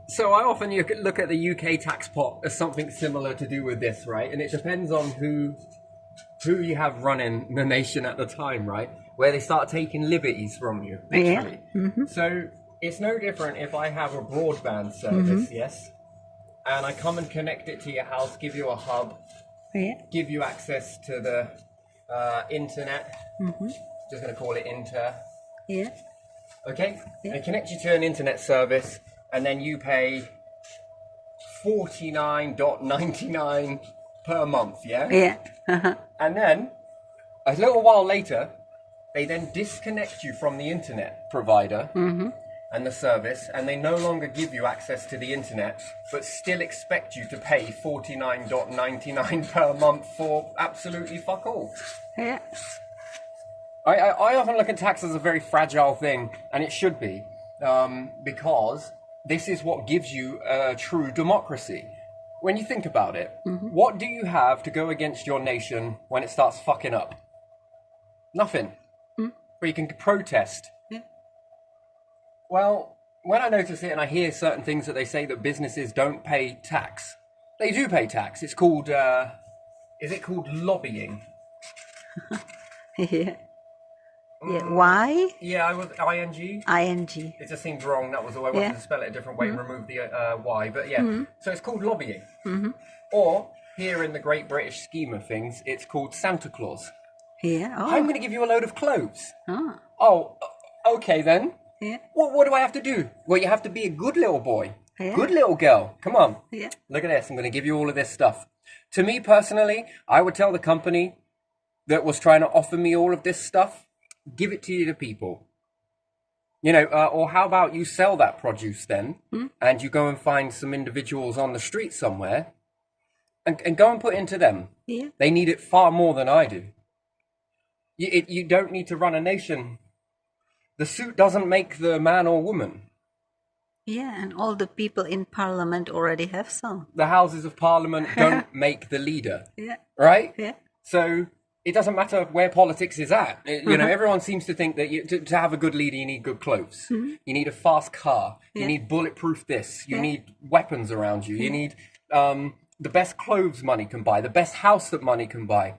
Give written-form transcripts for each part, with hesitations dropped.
So I often look at the UK tax pot as something similar to do with this, right? And it depends on who you have running the nation at the time, right? Where they start taking liberties from you, literally. Yeah. Mm-hmm. So it's no different if I have a broadband service, yes, and I come and connect it to your house, give you a hub, Yeah. give you access to the internet. Just going to call it Inter. Yeah. Okay? Yeah. And connect you to an internet service, and then you pay $49.99 per month, yeah? Yeah. Uh-huh. And then, a little while later, they then disconnect you from the internet provider and the service, and they no longer give you access to the internet, but still expect you to pay $49.99 per month for absolutely fuck all. Yeah. I often look at tax as a very fragile thing, and it should be, because this is what gives you a true democracy. When you think about it, what do you have to go against your nation when it starts fucking up? Nothing. Where you can protest. Yeah. Well, when I notice it and I hear certain things that they say that businesses don't pay tax, they do pay tax. It's called, is it called lobbying? Yeah. Yeah. Why? Yeah, I was ing. ING. It just seemed wrong. That was the way I wanted to spell it a different way and remove the Y. But yeah, so it's called lobbying. Or, here in the great British scheme of things, it's called Santa Claus. Yeah. Oh. I'm going to give you a load of clothes. Ah. Oh, okay then. Yeah. What do I have to do? Well, you have to be a good little boy. Yeah. Good little girl. Come on. Yeah. Look at this. I'm going to give you all of this stuff. To me personally, I would tell the company that was trying to offer me all of this stuff, give it to the people. You know, or how about you sell that produce then, and you go and find some individuals on the street somewhere, and go and put it into them. Yeah. They need it far more than I do. You don't need to run a nation. The suit doesn't make the man or woman. Yeah, and all the people in parliament already have some. The houses of parliament don't make the leader, Yeah. right? Yeah. So it doesn't matter where politics is at. You know, everyone seems to think that to have a good leader, you need good clothes. You need a fast car. You Yeah. need bulletproof this. You need weapons around you. You need the best clothes money can buy, the best house that money can buy.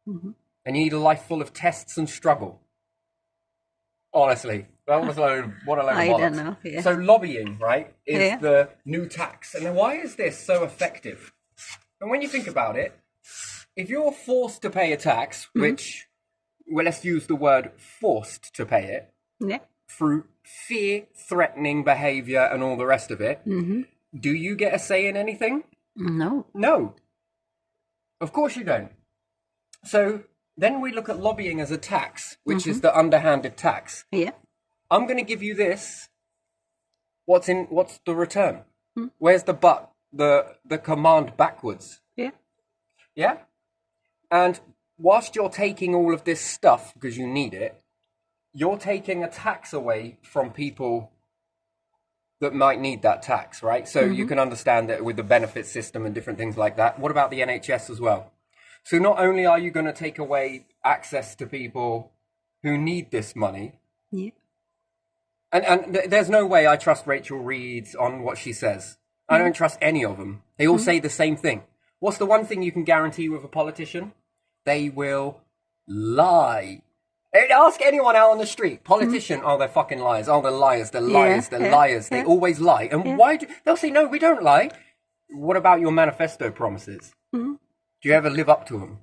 And you need a life full of tests and struggle. Honestly, that was what a load of I bollocks. don't know, yeah. So lobbying, right, is Yeah. the new tax. And then why is this so effective? And when you think about it, if you're forced to pay a tax, which, well, let's use the word forced to pay it, Yeah. through fear-threatening behavior and all the rest of it, do you get a say in anything? No. No. Of course you don't. So then we look at lobbying as a tax, which is the underhanded tax. Yeah. I'm going to give you this. What's the return? Where's the but? The command backwards. Yeah. Yeah? And whilst you're taking all of this stuff because you need it, you're taking a tax away from people that might need that tax, right? So you can understand that with the benefit system and different things like that. What about the NHS as well? So not only are you going to take away access to people who need this money, Yeah. and there's no way I trust Rachel Reed on what she says. I don't trust any of them. They all say the same thing. What's the one thing you can guarantee with a politician? They will lie. Ask anyone out on the street. Politician, oh, they're fucking liars. Oh, they're liars. They're liars. They're liars. They always lie. And why do they'll say, no, we don't lie. What about your manifesto promises? Do you ever live up to them?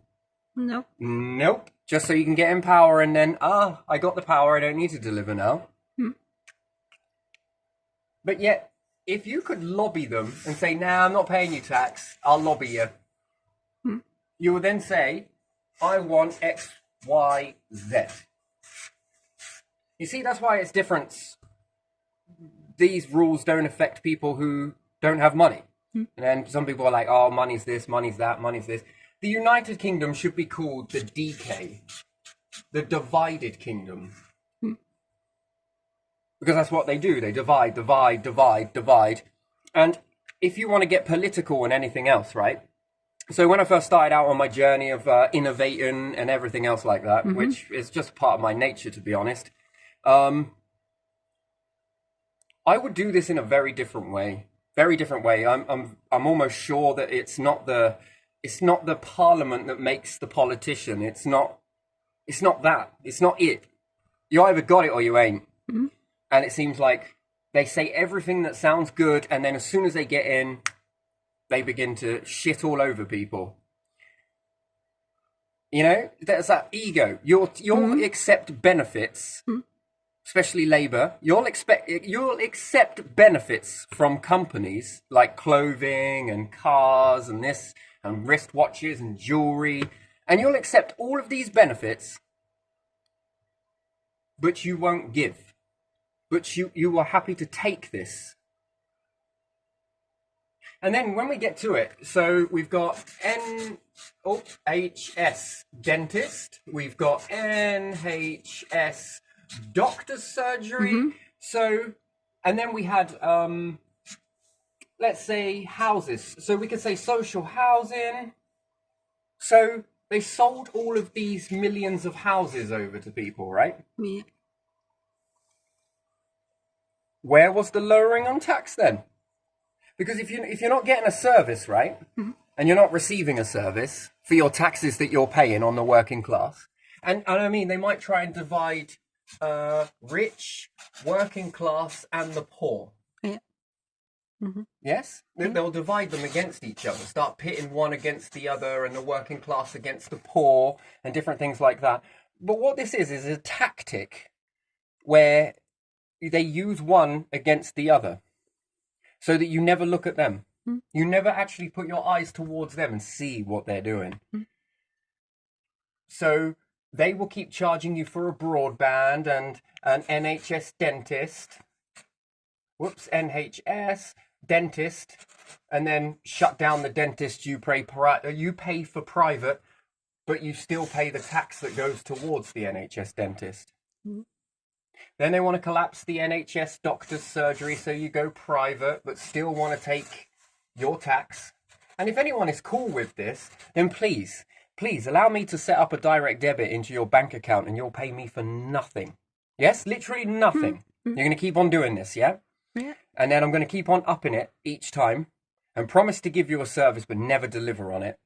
No. Nope. Just so you can get in power and then, I got the power. I don't need to deliver now. But yet, if you could lobby them and say, nah, I'm not paying you tax, I'll lobby you. You would then say, I want X, Y, Z. You see, that's why it's different. These rules don't affect people who don't have money. And then some people are like, oh, money's this, money's that, money's this. The United Kingdom should be called the DK, the divided kingdom. Because that's what they do. They divide, divide, divide, divide. And if you want to get political and anything else, right? So when I first started out on my journey of innovating and everything else like that, which is just part of my nature, to be honest, I would do this in a very different way. Very different way. I'm almost sure that it's not the parliament that makes the politician. It's not that. It's not it. You either got it or you ain't. Mm-hmm. And it seems like they say everything that sounds good, and then as soon as they get in, they begin to shit all over people. You know, there's that ego. You'll accept benefits, especially Labour. You'll accept benefits from companies like clothing and cars and this and wristwatches and jewelry, and you'll accept all of these benefits, but you won't give. But you are happy to take this. And then when we get to it, so we've got NHS dentist, we've got NHS doctor's surgery. So, and then we had, let's say houses. So we could say social housing. So they sold all of these millions of houses over to people, right? Yeah. Where was the lowering on tax then? Because if you're not getting a service, right, and you're not receiving a service for your taxes that you're paying on the working class, and I mean, they might try and divide rich, working class, and the poor. Yeah. Yes? They'll divide them against each other, start pitting one against the other, and the working class against the poor, and different things like that. But what this is a tactic where they use one against the other, so that you never look at them. You never actually put your eyes towards them and see what they're doing. So they will keep charging you for a broadband and an NHS dentist. NHS dentist, and then shut down the dentist you pay for private, but you still pay the tax that goes towards the NHS dentist. Then they want to collapse the NHS doctor's surgery, so you go private, but still want to take your tax. And if anyone is cool with this, then please allow me to set up a direct debit into your bank account and you'll pay me for nothing. Yes, literally nothing. You're going to keep on doing this, yeah? Yeah. And then I'm going to keep on upping it each time and promise to give you a service but never deliver on it.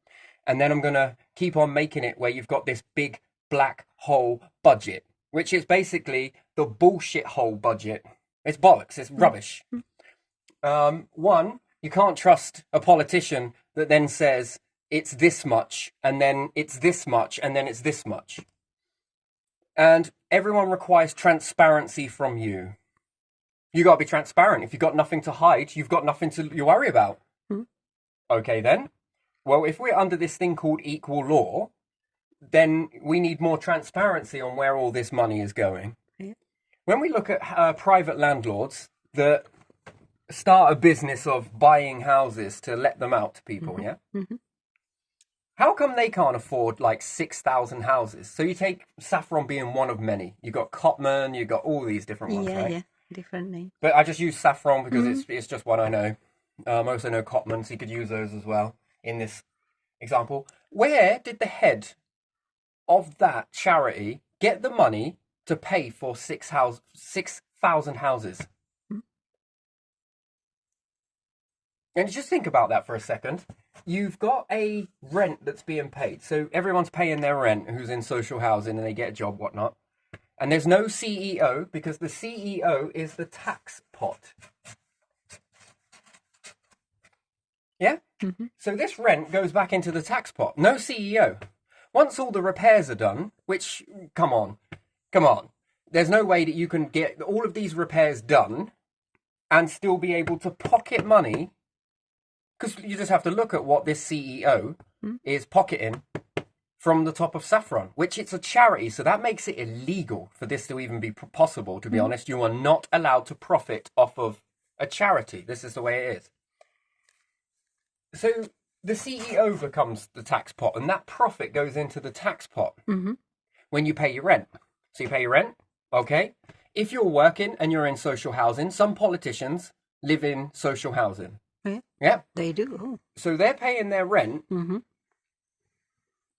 And then I'm going to keep on making it where you've got this big black hole budget, which is basically the bullshit hole budget. It's bollocks. It's rubbish. One, you can't trust a politician that then says it's this much, and then it's this much, and then it's this much. And everyone requires transparency from you. You got to be transparent. If you've got nothing to hide, you've got nothing to worry about. Okay, then. Well, if we're under this thing called equal law, then we need more transparency on where all this money is going. When we look at private landlords that start a business of buying houses to let them out to people, how come they can't afford like 6,000 houses? So you take Saffron being one of many. You got Cotman, you got all these different ones, right? Yeah, different name. But I just use Saffron because it's just what I know. I also know Cotman, so you could use those as well in this example. Where did the head of that charity get the money to pay for 6,000 houses? And just think about that for a second. You've got a rent that's being paid. So everyone's paying their rent who's in social housing and they get a job, whatnot. And there's no CEO because the CEO is the tax pot. Yeah? So this rent goes back into the tax pot. No CEO. Once all the repairs are done, which, come on. There's no way that you can get all of these repairs done and still be able to pocket money. Because you just have to look at what this CEO is pocketing from the top of Saffron, which it's a charity. So that makes it illegal for this to even be possible, to be honest. You are not allowed to profit off of a charity. This is the way it is. So the CEO becomes the tax pot, and that profit goes into the tax pot when you pay your rent. So you pay your rent, okay? If you're working and you're in social housing, some politicians live in social housing. Yeah. They do. So they're paying their rent.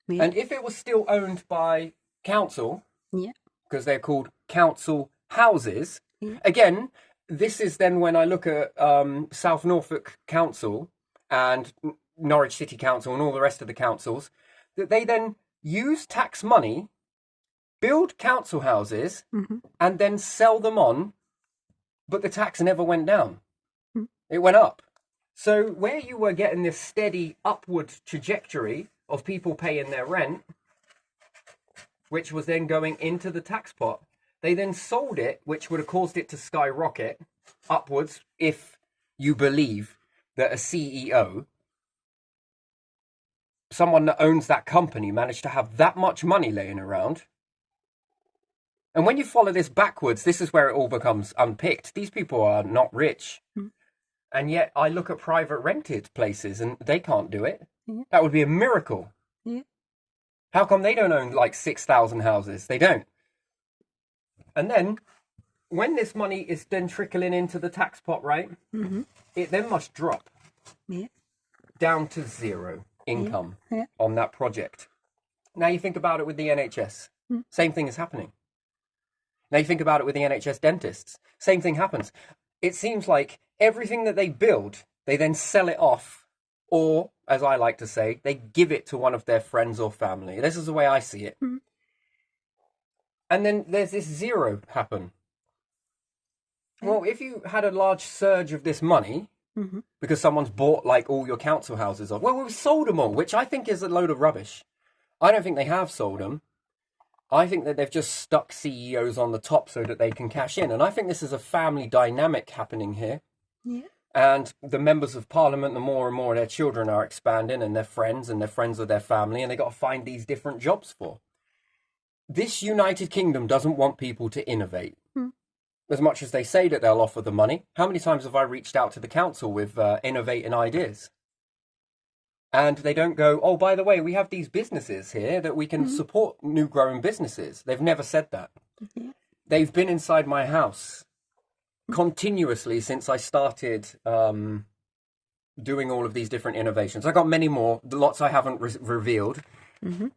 Yeah. And if it was still owned by council, Yeah. because they're called council houses, again, this is then when I look at South Norfolk Council and Norwich City Council and all the rest of the councils, that they then use tax money, build council houses, and then sell them on, but the tax never went down. It went up. So where you were getting this steady upward trajectory of people paying their rent, which was then going into the tax pot, they then sold it, which would have caused it to skyrocket upwards if you believe that a CEO, someone that owns that company, managed to have that much money laying around. And when you follow this backwards, this is where it all becomes unpicked. These people are not rich. And yet I look at private rented places and they can't do it. That would be a miracle. How come they don't own like 6,000 houses? They don't. And then when this money is then trickling into the tax pot, right, it then must drop down to zero income on that project. Now you think about it with the NHS. Same thing is happening. Now you think about it with the NHS dentists. Same thing happens. It seems like everything that they build, they then sell it off, or, as I like to say, they give it to one of their friends or family. This is the way I see it. And then there's this zero happen. Well, if you had a large surge of this money, because someone's bought like all your council houses off, well, we've sold them all, which I think is a load of rubbish. I don't think they have sold them. I think that they've just stuck CEOs on the top so that they can cash in. And I think this is a family dynamic happening here. And the members of parliament, the more and more their children are expanding and their friends of their family, and they got to find these different jobs for. This United Kingdom doesn't want people to innovate. As much as they say that they'll offer the money, how many times have I reached out to the council with innovating ideas? And they don't go, oh, by the way, we have these businesses here that we can support new growing businesses. They've never said that. They've been inside my house continuously since I started doing all of these different innovations. I got many more, lots I haven't revealed.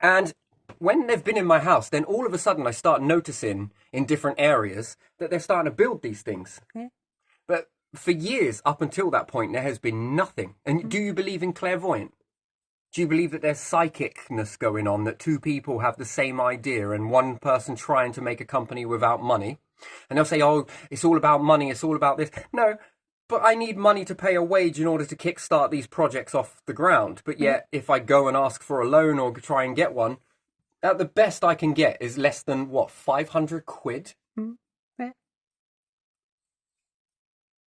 And when they've been in my house, then all of a sudden I start noticing in different areas that they're starting to build these things. But for years up until that point, there has been nothing. And do you believe in clairvoyant? Do you believe that there's psychicness going on, that two people have the same idea and one person trying to make a company without money? And they'll say, oh, it's all about money, it's all about this. No, but I need money to pay a wage in order to kickstart these projects off the ground. But yet, if I go and ask for a loan or try and get one, at the best I can get is less than, what, 500 quid?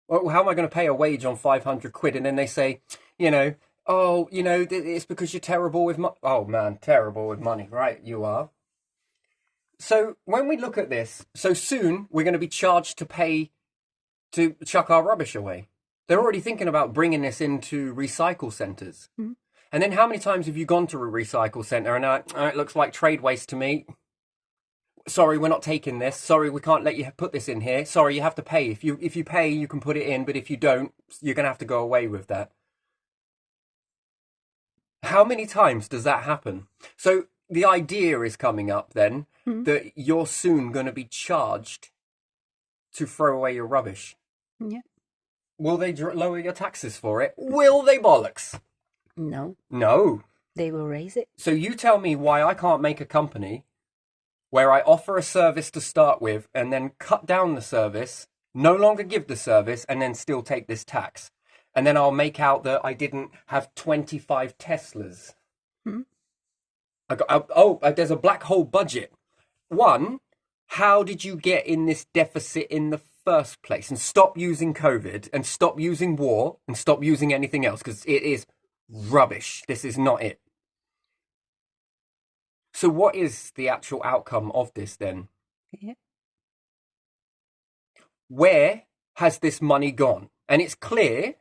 Well, how am I going to pay a wage on 500 quid? And then they say, oh, it's because you're terrible with money. Oh, man, terrible with money. Right, you are. So when we look at this, so soon we're going to be charged to pay to chuck our rubbish away. They're already thinking about bringing this into recycle centres. And then how many times have you gone to a recycle centre and it looks like trade waste to me? Sorry, we're not taking this. Sorry, we can't let you put this in here. Sorry, you have to pay. If you pay, you can put it in. But if you don't, you're going to have to go away with that. How many times does that happen? So the idea is coming up then that you're soon going to be charged to throw away your rubbish. Will they lower your taxes for it? Will they bollocks? No. No. They will raise it. So you tell me why I can't make a company where I offer a service to start with and then cut down the service, no longer give the service, and then still take this tax. And then I'll make out that I didn't have 25 Teslas. There's a black hole budget. One, how did you get in this deficit in the first place? And stop using COVID and stop using war and stop using anything else, because it is rubbish. This is not it. So what is the actual outcome of this then? Where has this money gone? And it's clear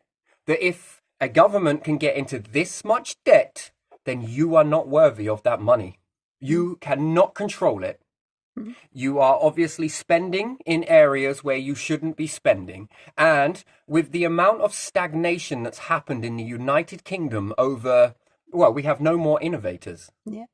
that if a government can get into this much debt, then you are not worthy of that money. You cannot control it. You are obviously spending in areas where you shouldn't be spending. And with the amount of stagnation that's happened in the United Kingdom over, well, we have no more innovators.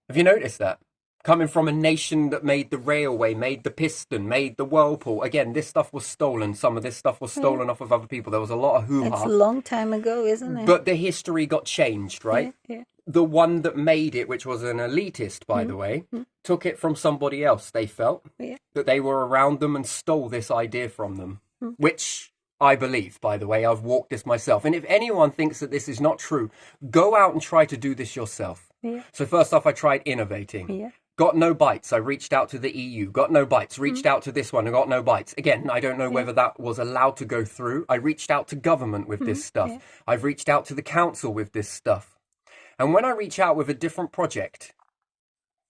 Have you noticed that? Coming from a nation that made the railway, made the piston, made the whirlpool. Again, this stuff was stolen. Some of this stuff was stolen off of other people. There was a lot of It's hoo-ha. a long time ago, isn't it? But the history got changed, right? Yeah. The one that made it, which was an elitist, by the way, took it from somebody else, they felt. Yeah. That they were around them and stole this idea from them, which I believe, by the way. I've walked this myself. And if anyone thinks that this is not true, go out and try to do this yourself. Yeah. So first off, I tried innovating. Yeah. Got no bites. I reached out to the EU. Got no bites. Reached out to this one and got no bites. Again, I don't know whether that was allowed to go through. I reached out to government with this stuff. Yeah. I've reached out to the council with this stuff. And when I reach out with a different project,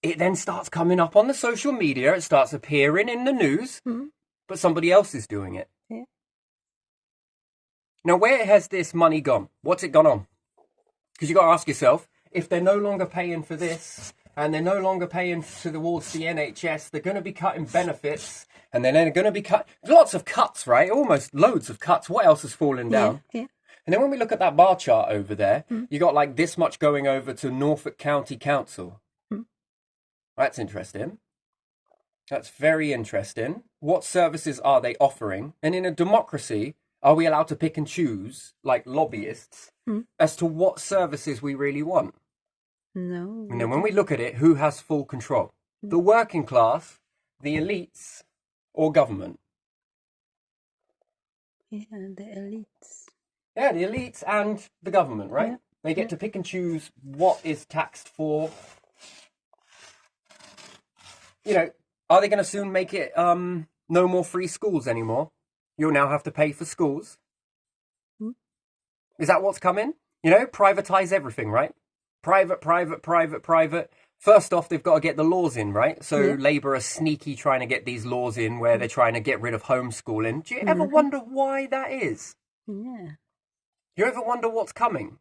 it then starts coming up on the social media. It starts appearing in the news, but somebody else is doing it. Yeah. Now, where has this money gone? What's it gone on? Because you got to ask yourself, if they're no longer paying for this and they're no longer paying towards the NHS, they're going to be cutting benefits and then they're going to be lots of cuts, right? Almost loads of cuts. What else has fallen down? Yeah. And then when we look at that bar chart over there, you got like this much going over to Norfolk County Council. That's interesting. That's very interesting. What services are they offering? And in a democracy, are we allowed to pick and choose, like lobbyists, as to what services we really want? No. And then when we look at it, who has full control? The working class, the elites, or government? Yeah, the elites. Yeah, the elites and the government, right? Yeah. They get to pick and choose what is taxed for. You know, are they going to soon make it no more free schools anymore? You'll now have to pay for schools. Is that what's coming? You know, privatize everything, right? Private. First off, they've got to get the laws in, right? So Labour are sneaky trying to get these laws in where they're trying to get rid of homeschooling. Do you ever wonder why that is? Yeah. Do you ever wonder what's coming?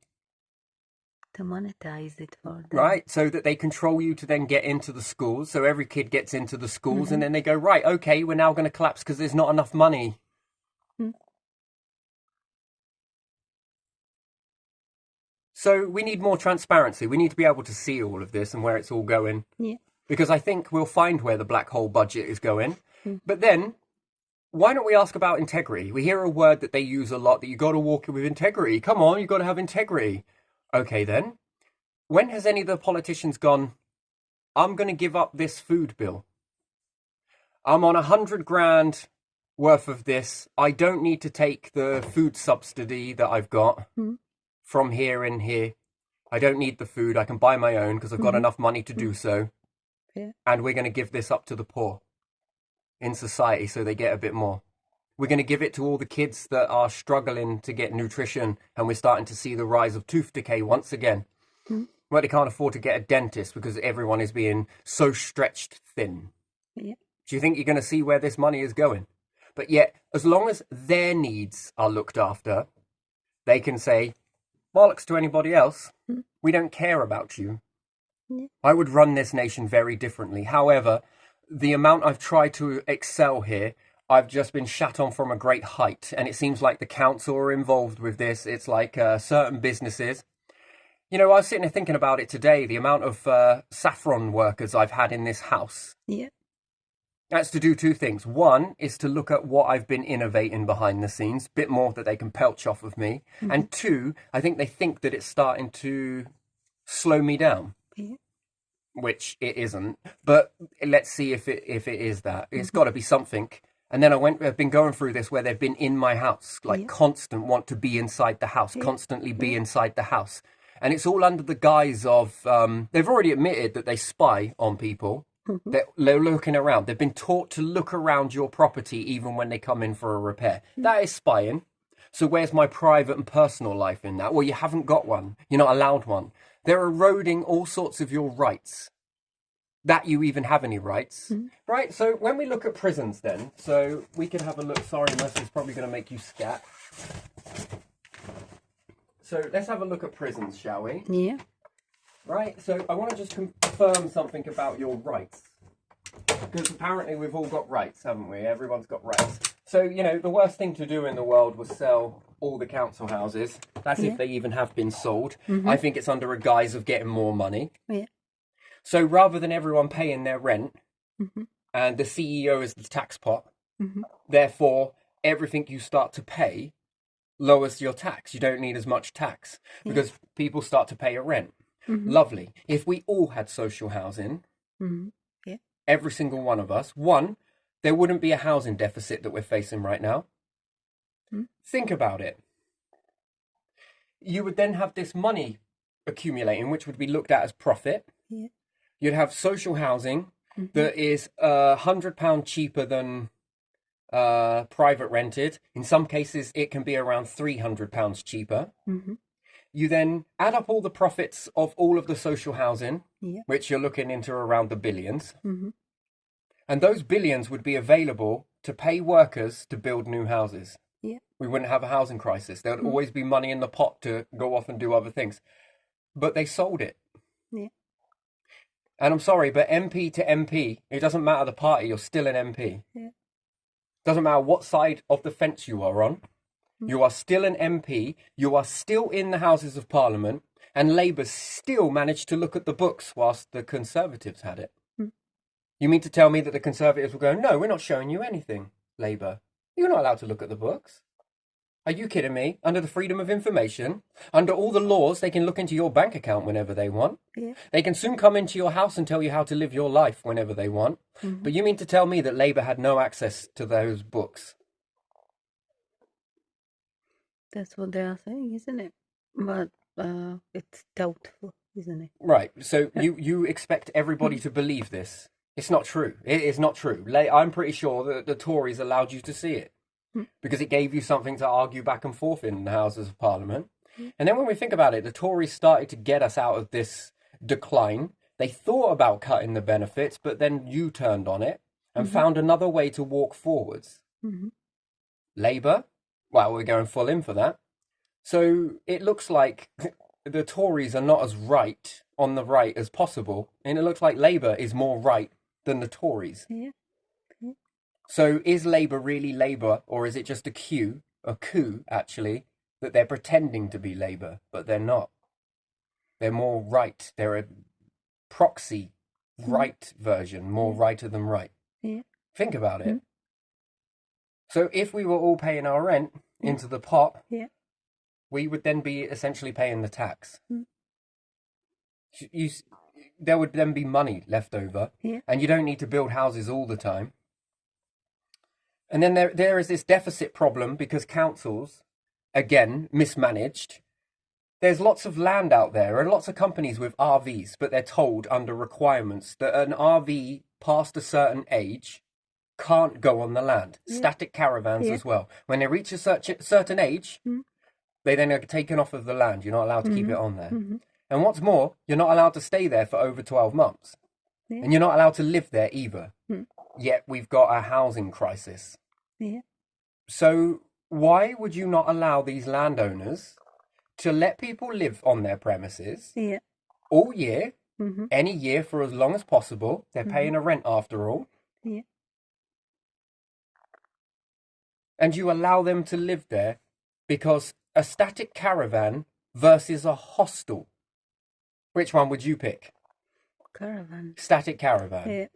To monetize it for them. Right, so that they control you to then get into the schools. So every kid gets into the schools and then they go, right, okay, we're now going to collapse because there's not enough money. So we need more transparency. We need to be able to see all of this and where it's all going. Yeah. Because I think we'll find where the black hole budget is going. But then, why don't we ask about integrity? We hear a word that they use a lot, that you got to walk with integrity. Come on, you got to have integrity. Okay, then. When has any of the politicians gone, I'm going to give up this food bill. I'm on 100 grand worth of this. I don't need to take the food subsidy that I've got from here and here. I don't need the food. I can buy my own because I've got enough money to do so. Yeah. And we're going to give this up to the poor in society so they get a bit more. We're going to give it to all the kids that are struggling to get nutrition, and we're starting to see the rise of tooth decay once again. Well, they can't afford to get a dentist because everyone is being so stretched thin. Yeah. Do you think you're going to see where this money is going? But yet, as long as their needs are looked after, they can say, bollocks to anybody else. We don't care about you. Yeah. I would run this nation very differently. However, the amount I've tried to excel here, I've just been shat on from a great height. And it seems like the council are involved with this. It's like certain businesses. You know, I was sitting there thinking about it today, the amount of saffron workers I've had in this house. Yeah. That's to do two things. One is to look at what I've been innovating behind the scenes, a bit more that they can pelch off of me. And two, I think they think that it's starting to slow me down. Yeah. Which it isn't, but let's see if it is that. It's got to be something. And then I've been going through this where they've been in my house, like constant want to be inside the house, constantly be inside the house. And it's all under the guise of, they've already admitted that they spy on people. They're looking around. They've been taught to look around your property even when they come in for a repair. That is spying. So where's my private and personal life in that? Well, you haven't got one. You're not allowed one. They're eroding all sorts of your rights. That you even have any rights. Right, so when we look at prisons then, so we can have a look. Sorry, Mercy's probably going to make you scat. So let's have a look at prisons, shall we? Yeah. Right, so I want to just confirm something about your rights. Because apparently we've all got rights, haven't we? Everyone's got rights. So, you know, the worst thing to do in the world was sell all the council houses. That's if they even have been sold. I think it's under a guise of getting more money. Yeah. So rather than everyone paying their rent Mhm. and the CEO is the tax pot, Mhm. therefore everything you start to pay lowers your tax. You don't need as much tax because people start to pay a rent. Mhm. Lovely. If we all had social housing, Mhm. Yeah. every single one of us, one, there wouldn't be a housing deficit that we're facing right now. Mm. Think about it. You would then have this money accumulating, which would be looked at as profit. Yeah. You'd have social housing Mhm. that is £100 cheaper than private rented. In some cases, it can be around £300 cheaper. Mhm. You then add up all the profits of all of the social housing, Yeah. which you're looking into around the billions. Mhm. And those billions would be available to pay workers to build new houses. Yeah. We wouldn't have a housing crisis. There would always be money in the pot to go off and do other things. But they sold it. Yeah. And I'm sorry, but MP to MP, it doesn't matter the party, you're still an MP. Yeah. Doesn't matter what side of the fence you are on. You are still an MP. You are still in the Houses of Parliament. And Labour still managed to look at the books whilst the Conservatives had it. Mm. You mean to tell me that the Conservatives will go, no, we're not showing you anything, Labour. You're not allowed to look at the books. Are you kidding me? Under the freedom of information, under all the laws, they can look into your bank account whenever they want. Yeah. They can soon come into your house and tell you how to live your life whenever they want. Mhm. But you mean to tell me that Labour had no access to those books? That's what they are saying, isn't it? But it's doubtful, isn't it? Right. So you expect everybody to believe this? It's not true. It is not true. I'm pretty sure that the Tories allowed you to see it because it gave you something to argue back and forth in the Houses of Parliament. And then when we think about it, the Tories started to get us out of this decline. They thought about cutting the benefits, but then you turned on it and found another way to walk forwards. Mhm. Labour, well, we're going full in for that. So it looks like the Tories are not as right on the right as possible, and it looks like Labour is more right than the Tories. Yeah. So is Labour really Labour, or is it just a coup actually, that they're pretending to be Labour, but they're not? They're more right. They're a proxy right version, more righter than right. Yeah. Think about it. So if we were all paying our rent into the pot, Yeah. we would then be essentially paying the tax. Mm. There would then be money left over, Yeah. and you don't need to build houses all the time. And then there is this deficit problem because councils, again, mismanaged. There's lots of land out there and lots of companies with RVs, but they're told under requirements that an RV past a certain age can't go on the land. Yeah. Static caravans Yeah. as well. When they reach a certain age, Mm. they then are taken off of the land. You're not allowed to keep it on there. Mhm. And what's more, you're not allowed to stay there for over 12 months. Yeah. And you're not allowed to live there either. Mm. Yet we've got a housing crisis. Yeah. So why would you not allow these landowners to let people live on their premises Yeah. all year, Mhm. any year for as long as possible? They're paying a rent after all. Yeah. And you allow them to live there because a static caravan versus a hostel. Which one would you pick? Caravan. Static caravan. Yeah.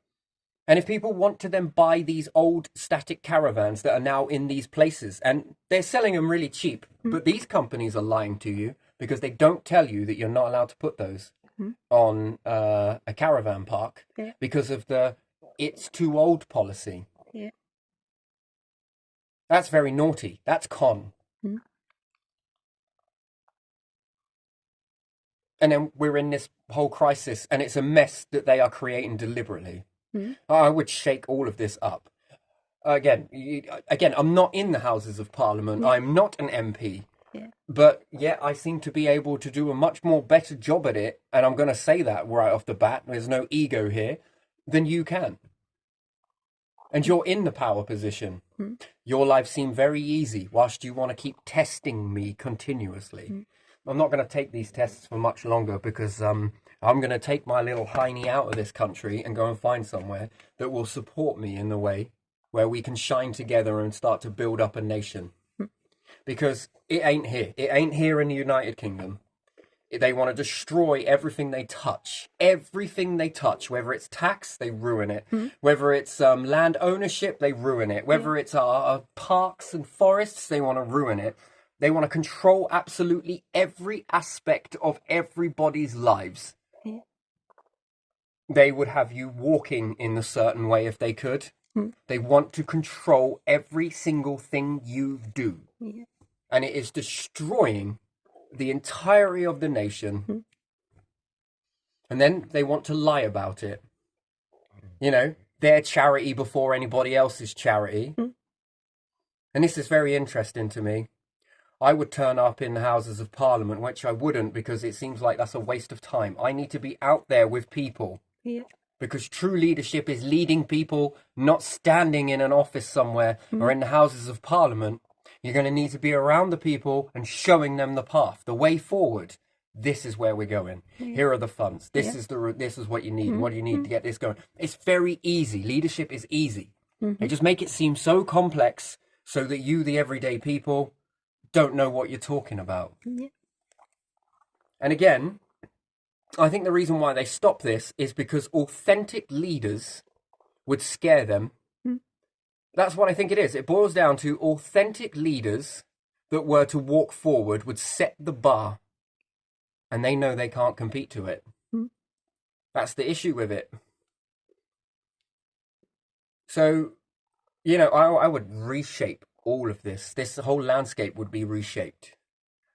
And if people want to then buy these old static caravans that are now in these places, and they're selling them really cheap, but these companies are lying to you because they don't tell you that you're not allowed to put those on a caravan park Yeah. because of the it's too old policy. Yeah. That's very naughty. That's con. Mm. And then we're in this whole crisis, and it's a mess that they are creating deliberately. Mm. I would shake all of this up. Again, I'm not in the Houses of Parliament. I'm not an MP. Yeah. But yet I seem to be able to do a much more better job at it, and I'm going to say that right off the bat. There's no ego here, than you can. And you're in the power position. Mm. Your life seemed very easy, whilst you want to keep testing me continuously. Mm. I'm not going to take these tests for much longer because I'm going to take my little hiney out of this country and go and find somewhere that will support me in the way where we can shine together and start to build up a nation. Because it ain't here. It ain't here in the United Kingdom. They want to destroy everything they touch. Everything they touch, whether it's tax, they ruin it. Whether it's land ownership, they ruin it. Whether it's parks and forests, they want to ruin it. They want to control absolutely every aspect of everybody's lives. Yeah. They would have you walking in a certain way if they could. They want to control every single thing you do. Yeah. And it is destroying the entirety of the nation. And then they want to lie about it. You know, their charity before anybody else's charity. And this is very interesting to me. I would turn up in the Houses of Parliament, which I wouldn't, because it seems like that's a waste of time. I need to be out there with people. Yeah. Because true leadership is leading people, not standing in an office somewhere or in the Houses of Parliament. You're going to need to be around the people and showing them the path, the way forward. This is where we're going. Here are the funds. This is what you need. What do you need to get this going? It's very easy. Leadership is easy. They just make it seem so complex so that you, the everyday people, don't know what you're talking about. Yeah. And again, I think the reason why they stop this is because authentic leaders would scare them. That's what I think it is. It boils down to authentic leaders that were to walk forward would set the bar, and they know they can't compete to it. That's the issue with it. So, you know, I would reshape all of this. This whole landscape would be reshaped.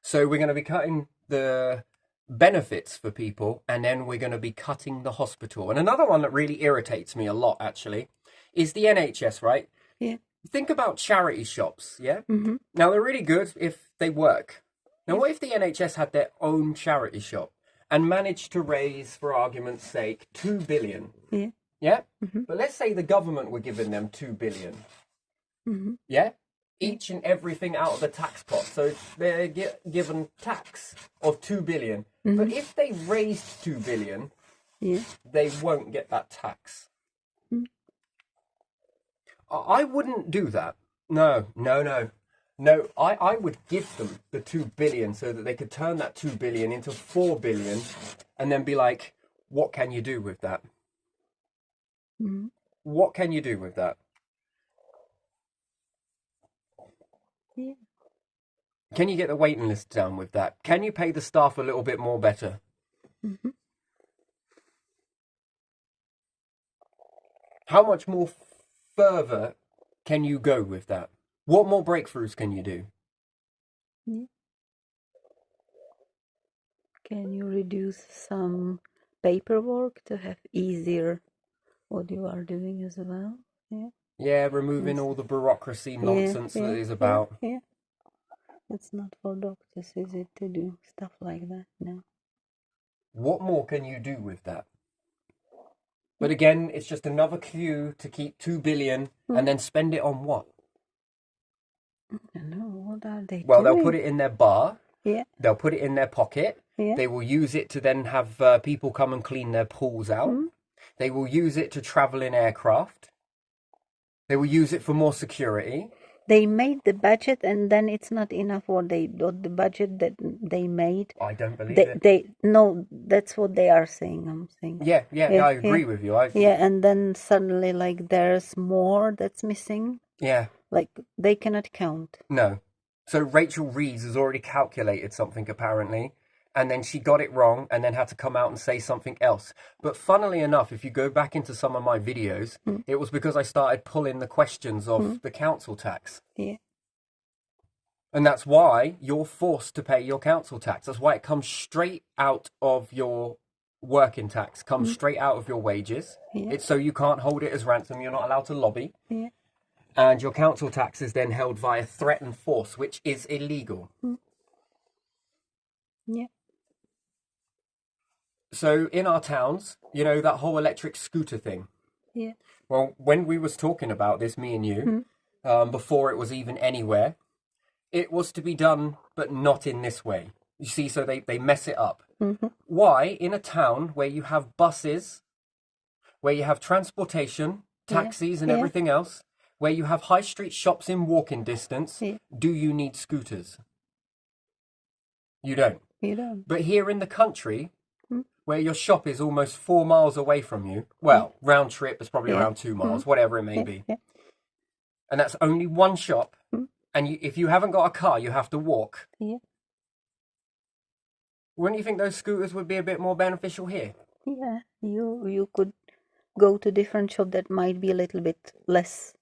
So we're going to be cutting the benefits for people, and then we're going to be cutting the hospital. And another one that really irritates me a lot, actually, is the NHS, right? Yeah. Think about charity shops, yeah? Now, they're really good if they work. Now, what if the NHS had their own charity shop and managed to raise, for argument's sake, 2 billion? Yeah. Yeah? But let's say the government were giving them 2 billion. Yeah? Each and everything out of the tax pot. So they're given tax of 2 billion. But if they raised 2 billion, they won't get that tax. I wouldn't do that. No. I would give them the 2 billion so that they could turn that 2 billion into 4 billion and then be like, what can you do with that? What can you do with that? Yeah. Can you get the waiting list down with that? Can you pay the staff a little bit more better? How much more further can you go with that? What more breakthroughs can you do? Yeah. Can you reduce some paperwork to have easier what you are doing as well? Yeah. Yeah, removing all the bureaucracy nonsense that is about. Yeah. It's not for doctors, is it, to do stuff like that? No. What more can you do with that? But again, it's just another cue to keep 2 billion and then spend it on what? I don't know. What are they Well, doing? they'll put it in their bar. Yeah. They'll put it in their pocket. Yeah. They will use it to then have people come and clean their pools out. They will use it to travel in aircraft. They will use it for more security. They made the budget, and then it's not enough what the budget that they made. I don't believe it. No, that's what they are saying. I'm saying. Yeah, I agree with you. And then suddenly, like, there's more that's missing. Yeah. Like, they cannot count. No. So Rachel Reeves has already calculated something, apparently, and then she got it wrong and then had to come out and say something else. But funnily enough, if you go back into some of my videos, it was because I started pulling the questions of the council tax. Yeah. And that's why you're forced to pay your council tax. That's why it comes straight out of your working tax, comes straight out of your wages. Yeah. It's so you can't hold it as ransom. You're not allowed to lobby. Yeah. And your council tax is then held via threat and force, which is illegal. Yeah. So in our towns, you know, that whole electric scooter thing. Yeah. Well, when we was talking about this, me and you, before it was even anywhere, it was to be done, but not in this way. You see, so they mess it up. Why, in a town where you have buses, where you have transportation, taxis and everything else, where you have high street shops in walking distance, do you need scooters? You don't. You don't. But here in the country, Mm. where your shop is almost 4 miles away from you, well, round trip is probably Yeah. around 2 miles, whatever it may Yeah. be, Yeah. and that's only one shop, Mm. and if you haven't got a car, you have to walk. Yeah. Wouldn't you think those scooters would be a bit more beneficial here? Yeah. You could go to different shop that might be a little bit less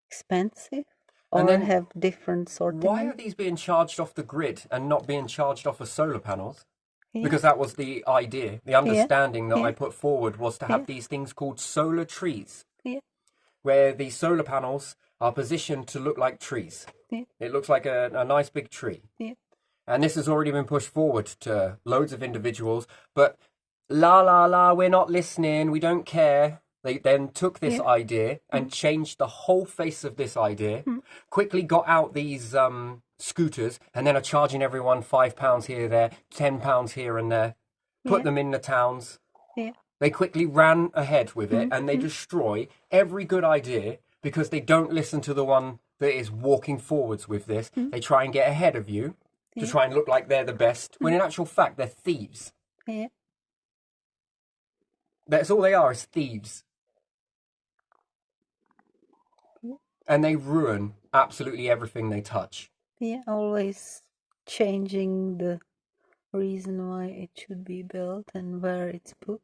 expensive And or then have different why sortiment. are these being charged off the grid and not being charged off of solar panels? Yeah. Because that was the idea, the understanding that Yeah. I put forward was to have Yeah. these things called solar trees, Yeah. where the solar panels are positioned to look like trees. Yeah. It looks like a nice big tree. Yeah. And this has already been pushed forward to loads of individuals, but we're not listening, we don't care. They then took this idea and changed the whole face of this idea, quickly got out these scooters, and then are charging everyone £5 here, there, £10 here and there, put Yeah. them in the towns. Yeah. They quickly ran ahead with it and they destroy every good idea because they don't listen to the one that is walking forwards with this. They try and get ahead of you to try and look like they're the best, when in actual fact they're thieves. Yeah. That's all they are, is thieves. Yeah. And they ruin absolutely everything they touch. Yeah. Always changing the reason why it should be built and where it's put.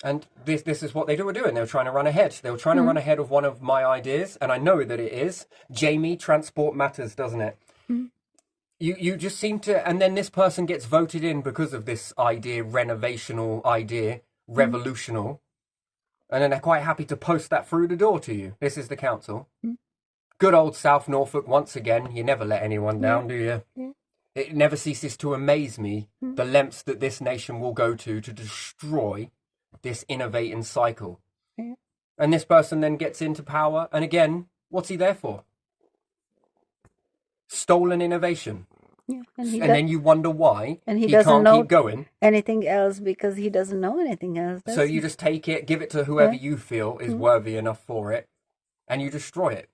And this is what they were doing. They were trying to run ahead. They were trying to run ahead of one of my ideas, and I know that it is. Jamie, transport matters, doesn't it? You just seem to, and then this person gets voted in because of this idea, renovational idea, revolutional, and then they're quite happy to post that through the door to you. This is the council. Good old South Norfolk once again. You never let anyone down, do you? Yeah. It never ceases to amaze me the lengths that this nation will go to destroy this innovating cycle. Yeah. And this person then gets into power, and again, what's he there for? Stolen innovation. Yeah. And then you wonder why and he he doesn't can't know keep going. anything else because he doesn't know anything else. So you just take it, give it to whoever you feel is worthy enough for it, and you destroy it.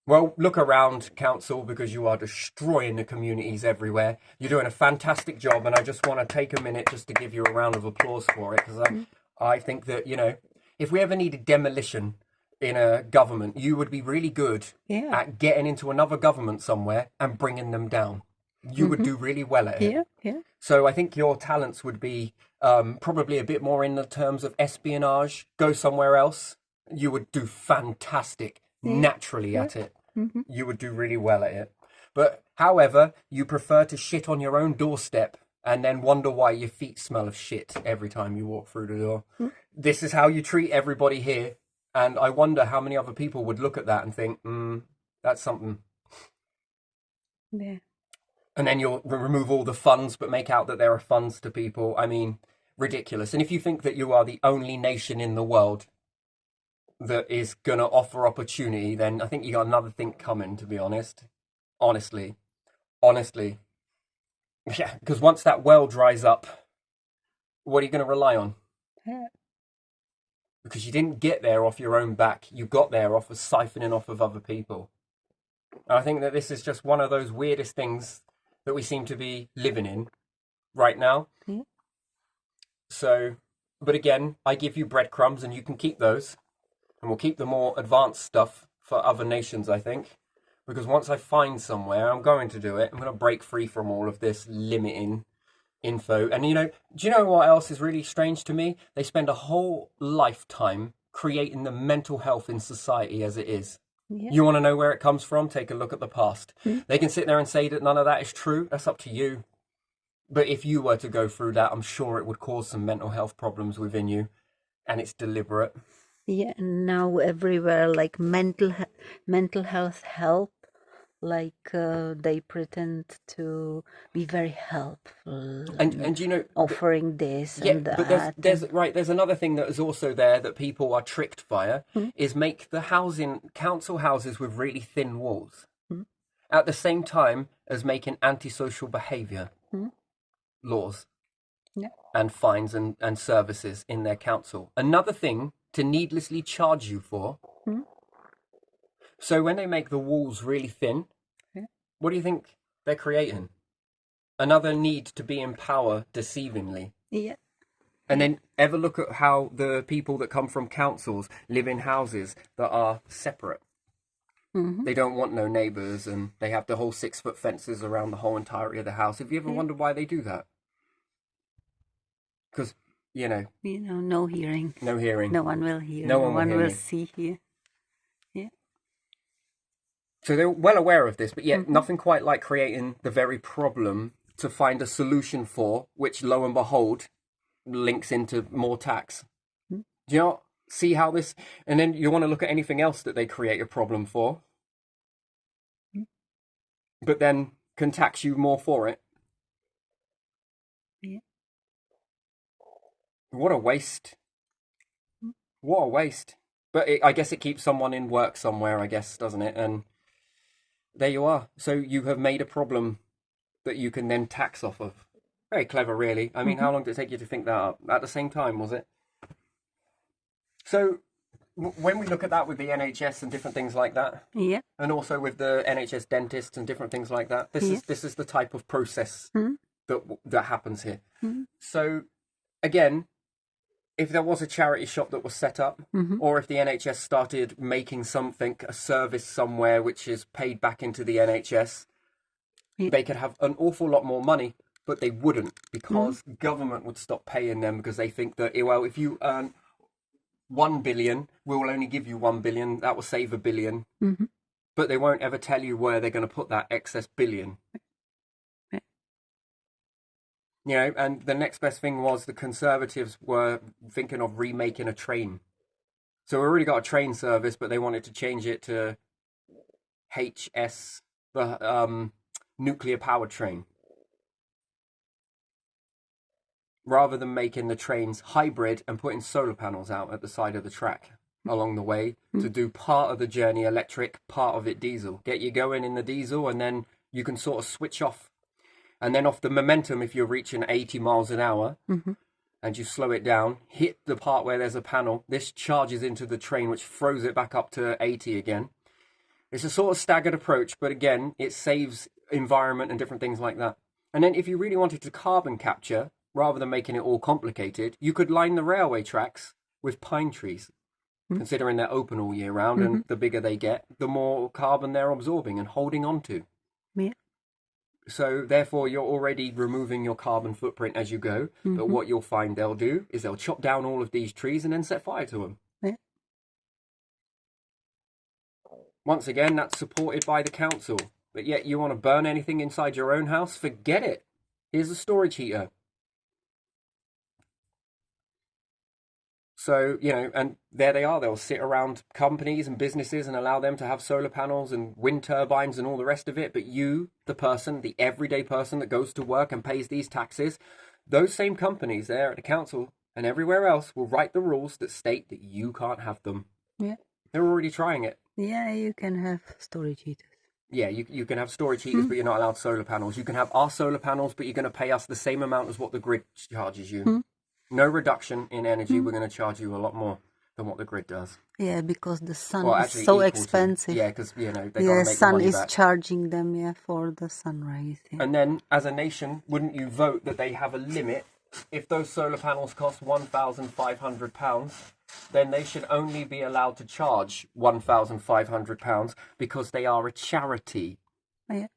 Well, look around, council, because you are destroying the communities everywhere. You're doing a fantastic job, and I just want to take a minute just to give you a round of applause for it, because I think that, you know, if we ever needed demolition in a government, you would be really good at getting into another government somewhere and bringing them down. You would do really well at it. Yeah, yeah. So I think your talents would be probably a bit more in the terms of espionage. Go somewhere else. You would do fantastic naturally at it. You would do really well at it. But however, you prefer to shit on your own doorstep and then wonder why your feet smell of shit every time you walk through the door. This is how you treat everybody here. And I wonder how many other people would look at that and think, that's something. Yeah. And then you'll remove all the funds, but make out that there are funds to people. I mean, ridiculous. And if you think that you are the only nation in the world that is going to offer opportunity, then I think you got another thing coming, to be honest. Honestly. Yeah, because once that well dries up, what are you going to rely on? Yeah. Because you didn't get there off your own back. You got there off of siphoning off of other people. And I think that this is just one of those weirdest things that we seem to be living in right now. Yeah. So, but again, I give you breadcrumbs and you can keep those. And we'll keep the more advanced stuff for other nations, I think. Because once I find somewhere, I'm going to do it. I'm going to break free from all of this limiting info. And, you know, do you know what else is really strange to me? They spend a whole lifetime creating the mental health in society as it is. Yeah. You want to know where it comes from? Take a look at the past. They can sit there and say that none of that is true. That's up to you. But if you were to go through that, I'm sure it would cause some mental health problems within you. And it's deliberate. Yeah, and now everywhere, like mental health help, like they pretend to be very helpful And you know, offering this yeah, and that. but there's another thing that is also there that people are tricked via is make the council houses with really thin walls at the same time as making antisocial behaviour laws and fines and services in their council. Another thing to needlessly charge you for. So when they make the walls really thin, what do you think they're creating another need to be in power deceivingly. Yeah. And then ever look at how the people that come from councils live in houses that are separate. Mm-hmm. They don't want no neighbours, and they have the whole 6-foot fences around the whole entirety of the house. Have you ever wondered why they do that? Because, no hearing. no hearing. No one will hear. No one will hear will me. see here. Yeah. So they're well aware of this, but yet nothing quite like creating the very problem to find a solution for, which lo and behold links into more tax. Do you not see how this? And then you want to look at anything else that they create a problem for, but then can tax you more for it. Yeah. What a waste. What a waste. But I guess it keeps someone in work somewhere, I guess, doesn't it? And there you are. So you have made a problem that you can then tax off of. Very clever, really. I mean, how long did it take you to think that up? At the same time, was it? So when we look at that with the NHS and different things like that, Yeah. and also with the NHS dentists and different things like that, this is the type of process that happens here. So again, if there was a charity shop that was set up, or if the NHS started making something, a service somewhere which is paid back into the NHS, they could have an awful lot more money, but they wouldn't, because government would stop paying them, because they think that, well, if you earn 1 billion, we will only give you 1 billion, that will save a billion. But they won't ever tell you where they're going to put that excess billion. And the next best thing was the Conservatives were thinking of remaking a train. So we already got a train service, but they wanted to change it to HS, the nuclear powered train. Rather than making the trains hybrid and putting solar panels out at the side of the track along the way to do part of the journey electric, part of it diesel. Get you going in the diesel, and then you can sort of switch off. And then off the momentum, if you're reaching 80 miles an hour and you slow it down, hit the part where there's a panel, this charges into the train, which throws it back up to 80 again. It's a sort of staggered approach, but again, it saves environment and different things like that. And then if you really wanted to carbon capture, rather than making it all complicated, you could line the railway tracks with pine trees, considering they're open all year round, and the bigger they get, the more carbon they're absorbing and holding on to. Yeah. So therefore, you're already removing your carbon footprint as you go. But what you'll find they'll do is they'll chop down all of these trees and then set fire to them. Yeah. Once again, that's supported by the council. But yet you want to burn anything inside your own house? Forget it. Here's a storage heater. So, and there they are. They'll sit around companies and businesses and allow them to have solar panels and wind turbines and all the rest of it. But you, the person, the everyday person that goes to work and pays these taxes, those same companies there at the council and everywhere else will write the rules that state that you can't have them. Yeah. They're already trying it. Yeah, you can have storage heaters. Yeah, you can have storage heaters, but you're not allowed solar panels. You can have our solar panels, but you're going to pay us the same amount as what the grid charges you. No reduction in energy. We're going to charge you a lot more than what the grid does. Yeah, because the sun Well, is actually so equal to- expensive. yeah, because they got to Yeah, make the sun money is back. charging them, for the sunrise. Yeah. And then, as a nation, wouldn't you vote that they have a limit? If those solar panels cost £1,500, then they should only be allowed to charge £1,500 because they are a charity. Yeah.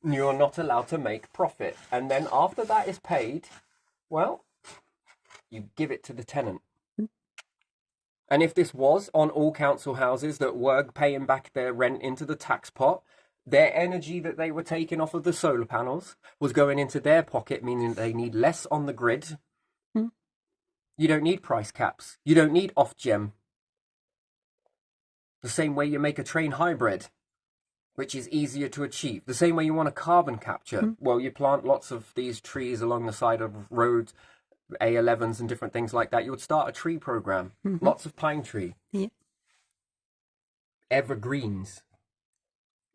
You're not allowed to make profit. And then after that is paid, well, you give it to the tenant. And if this was on all council houses that were paying back their rent into the tax pot, their energy that they were taking off of the solar panels was going into their pocket, meaning they need less on the grid. You don't need price caps. You don't need Ofgem. The same way you make a train hybrid, which is easier to achieve. The same way you want a carbon capture. Well, you plant lots of these trees along the side of roads, A11s and different things like that. You would start a tree program. Lots of pine tree. Yeah. Evergreens.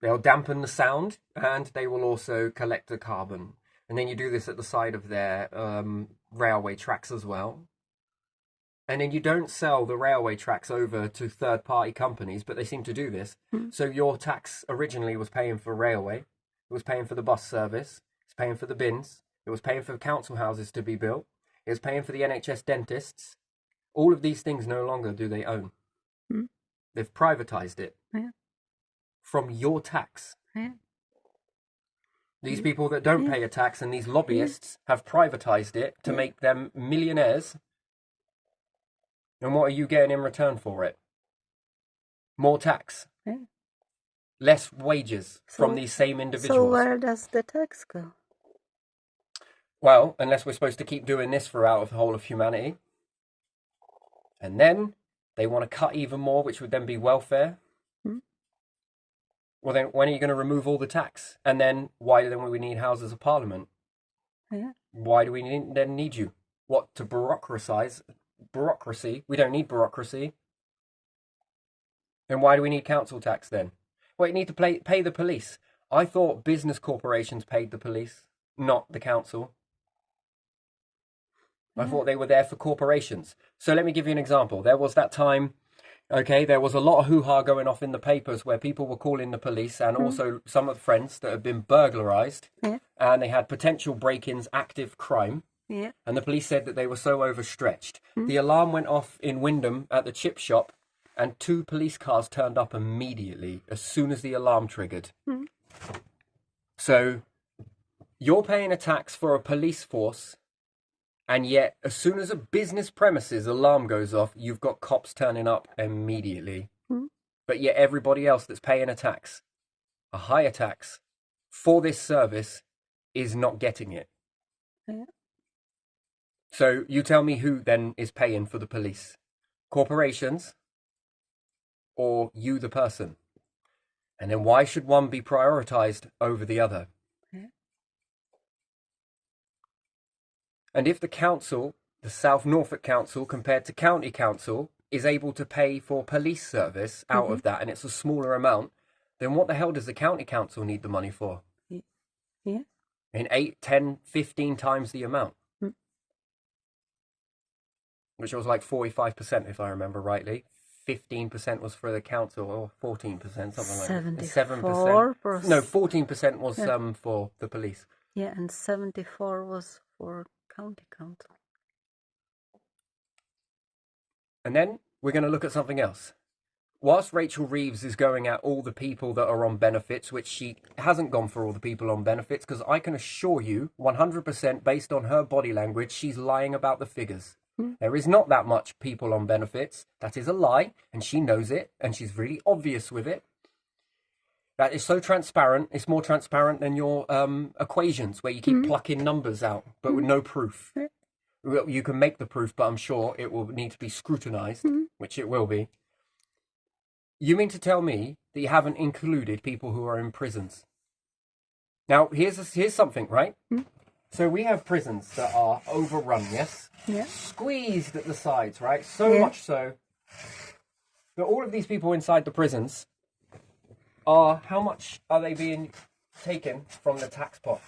They'll dampen the sound, and they will also collect the carbon. And then you do this at the side of their railway tracks as well. And then you don't sell the railway tracks over to third-party companies, but they seem to do this. So your tax originally was paying for railway. It was paying for the bus service. It's paying for the bins. It was paying for the council houses to be built. It was paying for the NHS dentists. All of these things no longer do they own. Mm. They've privatized it from your tax. Yeah. These people that don't pay a tax and these lobbyists have privatized it to make them millionaires. And what are you getting in return for it? More tax. Yeah. Less wages from these same individuals. So where does the tax go? Well, unless we're supposed to keep doing this throughout the whole of humanity. And then they want to cut even more, which would then be welfare. Well, then when are you going to remove all the tax? And then why then we need houses of parliament? Yeah. Why do we then need you? What, to bureaucracy? We don't need bureaucracy. Then why do we need council tax then? Well, you need to pay the police. I thought business corporations paid the police, not the council. I thought they were there for corporations. So let me give you an example. There was that time, okay, there was a lot of hoo-ha going off in the papers where people were calling the police, and also some of the friends that had been burglarized, and they had potential break-ins, active crime. Yeah. And the police said that they were so overstretched. The alarm went off in Wyndham at the chip shop, and 2 police cars turned up immediately as soon as the alarm triggered. So you're paying a tax for a police force, and yet as soon as a business premises alarm goes off, you've got cops turning up immediately. But yet everybody else that's paying a tax, a higher tax, for this service is not getting it. Yeah. So you tell me who then is paying for the police? Corporations or you, the person? And then why should one be prioritized over the other? Yeah. And if the council, the South Norfolk Council compared to County Council, is able to pay for police service out of that, and it's a smaller amount, then what the hell does the County Council need the money for? Yeah. In 8, 10, 15 times the amount. Which was like 45%, if I remember rightly. 15% was for the council, or 14%, something like that. 7%. No, 14% was for the police. Yeah, and 74 was for county council. And then we're going to look at something else. Whilst Rachel Reeves is going at all the people that are on benefits, which she hasn't gone for all the people on benefits, because I can assure you, 100% based on her body language, she's lying about the figures. There is not that much people on benefits. That is a lie, and she knows it, and she's really obvious with it. That is so transparent. It's more transparent than your equations, where you keep plucking numbers out, but with no proof. You can make the proof, but I'm sure it will need to be scrutinized, which it will be. You mean to tell me that you haven't included people who are in prisons? Now, here's something, right? So we have prisons that are overrun, yes? Yeah. Squeezed at the sides, right? So much so that all of these people inside the prisons how much are they being taken from the tax pot?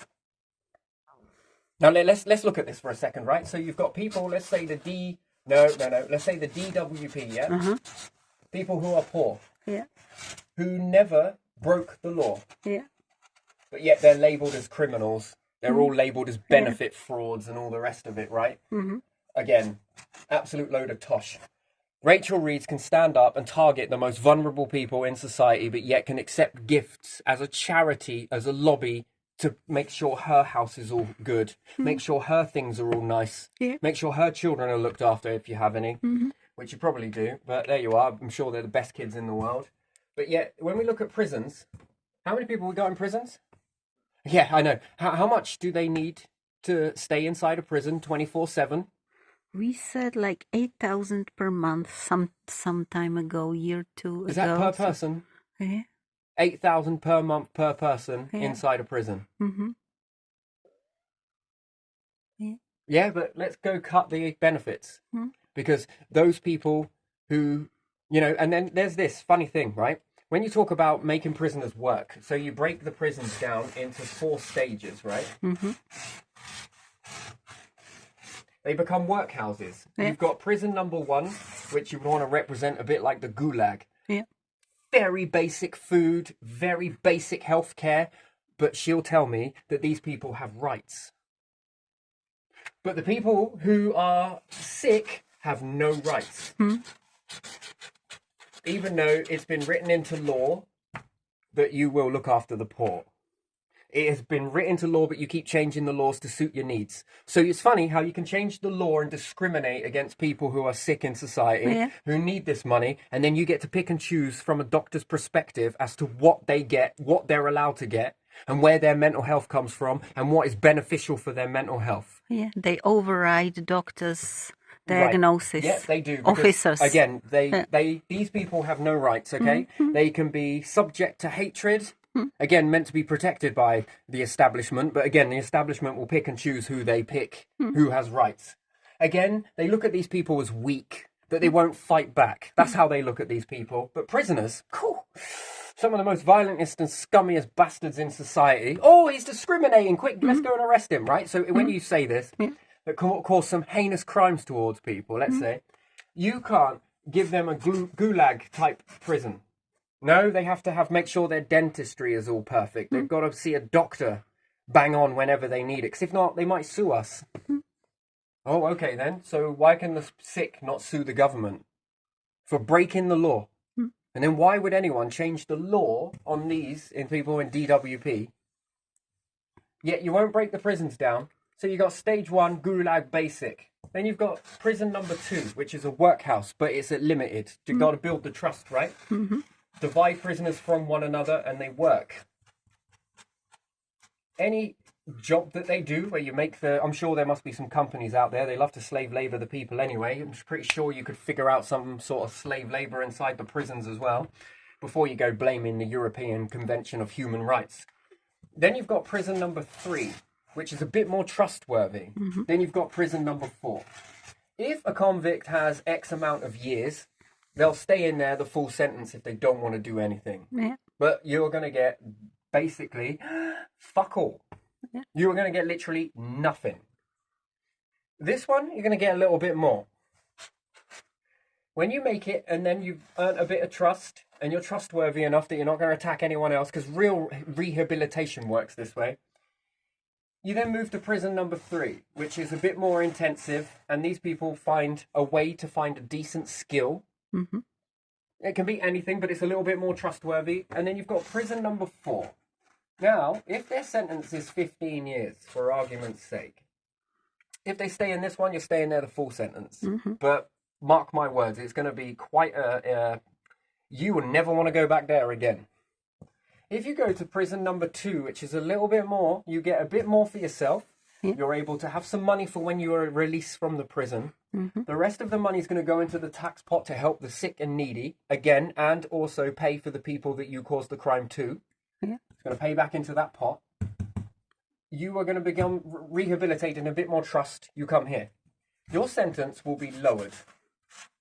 Now let's look at this for a second, right? So you've got people, let's say let's say the DWP, yeah? People who are poor. Yeah. Who never broke the law. Yeah. But yet they're labelled as criminals. They're all labelled as benefit frauds and all the rest of it, right? Again, absolute load of tosh. Rachel Reeves can stand up and target the most vulnerable people in society, but yet can accept gifts as a charity, as a lobby, to make sure her house is all good, make sure her things are all nice, make sure her children are looked after if you have any, which you probably do, but there you are. I'm sure they're the best kids in the world. But yet, when we look at prisons, how many people we got in prisons? Yeah, I know. How much do they need to stay inside a prison 24/7? We said like 8,000 per month some time ago, year 2 ago. Is that per person? Yeah. 8,000 per month per person inside a prison. Yeah, but let's go cut the benefits. Because those people who, and then there's this funny thing, right? When you talk about making prisoners work, so you break the prisons down into 4 stages, right? They become workhouses. You've got prison number 1, which you would want to represent a bit like the gulag. Yeah. Very basic food, very basic healthcare, but she'll tell me that these people have rights. But the people who are sick have no rights. Even though it's been written into law that you will look after the poor. It has been written to law, but you keep changing the laws to suit your needs. So it's funny how you can change the law and discriminate against people who are sick in society, who need this money, and then you get to pick and choose from a doctor's perspective as to what they get, what they're allowed to get, and where their mental health comes from, and what is beneficial for their mental health. Yeah, they override doctors' diagnosis. Right. Yeah, they do. Because, officers. Again, these people have no rights, okay? They can be subject to hatred. Again, meant to be protected by the establishment, but again, the establishment will pick and choose who they pick, who has rights. Again, they look at these people as weak, that they won't fight back. That's how they look at these people. But prisoners, cool. Some of the most violentest and scummiest bastards in society. Oh, he's discriminating. Quick, let's go and arrest him, right? So when you say this, that can cause some heinous crimes towards people, let's say, you can't give them a gulag type prison. No, they have to make sure their dentistry is all perfect. They've got to see a doctor bang on whenever they need it. Because if not, they might sue us. Oh, okay then. So why can the sick not sue the government for breaking the law? And then why would anyone change the law on these people in DWP? Yet you won't break the prisons down. So you've got stage 1, gulag basic. Then you've got prison number 2, which is a workhouse, but it's at limited. You've got to build the trust, right? Divide prisoners from one another and they work. Any job that they do where you make I'm sure there must be some companies out there, they love to slave labor the people anyway. I'm pretty sure you could figure out some sort of slave labor inside the prisons as well before you go blaming the European Convention of Human Rights. Then you've got prison number 3, which is a bit more trustworthy. Then you've got prison number 4. If a convict has X amount of years, they'll stay in there the full sentence if they don't want to do anything. But you're going to get basically fuck all. You're going to get literally nothing. This one, you're going to get a little bit more. When you make it and then you've earned a bit of trust and you're trustworthy enough that you're not going to attack anyone else, because real rehabilitation works this way, you then move to prison number 3, which is a bit more intensive, and these people find a way to find a decent skill. It can be anything, but it's a little bit more trustworthy. And then you've got prison number 4. Now, if their sentence is 15 years, for argument's sake, if they stay in this one, you're staying there the full sentence. But mark my words, it's going to be quite you will never want to go back there again. If you go to prison number 2, which is a little bit more, you get a bit more for yourself. You're able to have some money for when you are released from the prison. The rest of the money is going to go into the tax pot to help the sick and needy, again, and also pay for the people that you caused the crime to. It's going to pay back into that pot. You are going to become rehabilitated and a bit more trust. You come here. Your sentence will be lowered.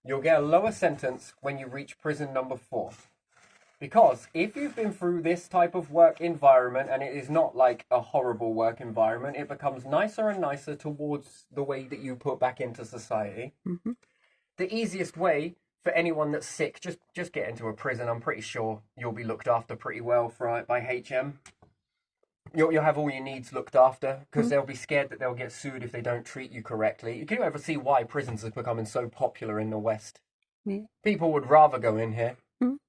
You'll get a lower sentence when you reach prison number 4. Because if you've been through this type of work environment, and it is not like a horrible work environment, it becomes nicer and nicer towards the way that you put back into society. The easiest way for anyone that's sick, just get into a prison. I'm pretty sure you'll be looked after pretty well by HM. You'll have all your needs looked after, because they'll be scared that they'll get sued if they don't treat you correctly. You can ever see why prisons are becoming so popular in the West. People would rather go in here.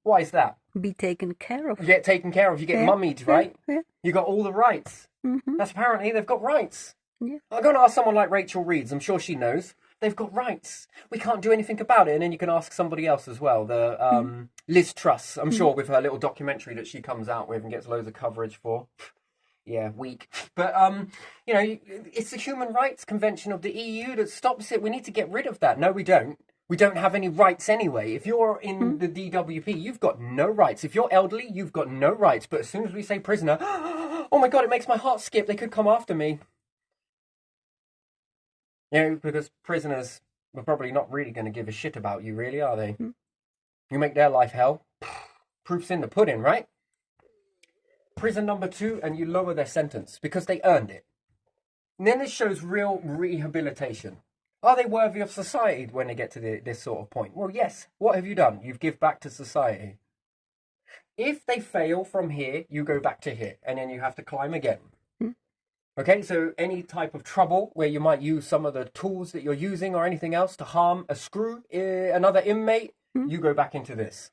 Why is that? Be taken care of. You get taken care of. You get mummied, right? You got all the rights. That's apparently they've got rights. I'm going to ask someone like Rachel Reeves. I'm sure she knows. They've got rights. We can't do anything about it. And then you can ask somebody else as well. The Liz Truss, I'm sure, with her little documentary that she comes out with and gets loads of coverage for. Yeah, weak. But, you know, it's the Human Rights Convention of the EU that stops it. We need to get rid of that. No, we don't. We don't have any rights anyway. If you're in the DWP, you've got no rights. If you're elderly, you've got no rights. But as soon as we say prisoner, oh my God, it makes my heart skip. They could come after me. You know, because prisoners are probably not really going to give a shit about you, really, are they? You make their life hell. Proof's in the pudding, right? Prison number 2, and you lower their sentence because they earned it. And then this shows real rehabilitation. Are they worthy of society when they get to this sort of point? Well, yes. What have you done? You've given back to society. If they fail from here, you go back to here, and then you have to climb again. Okay, so any type of trouble where you might use some of the tools that you're using or anything else to harm a screw, another inmate, you go back into this.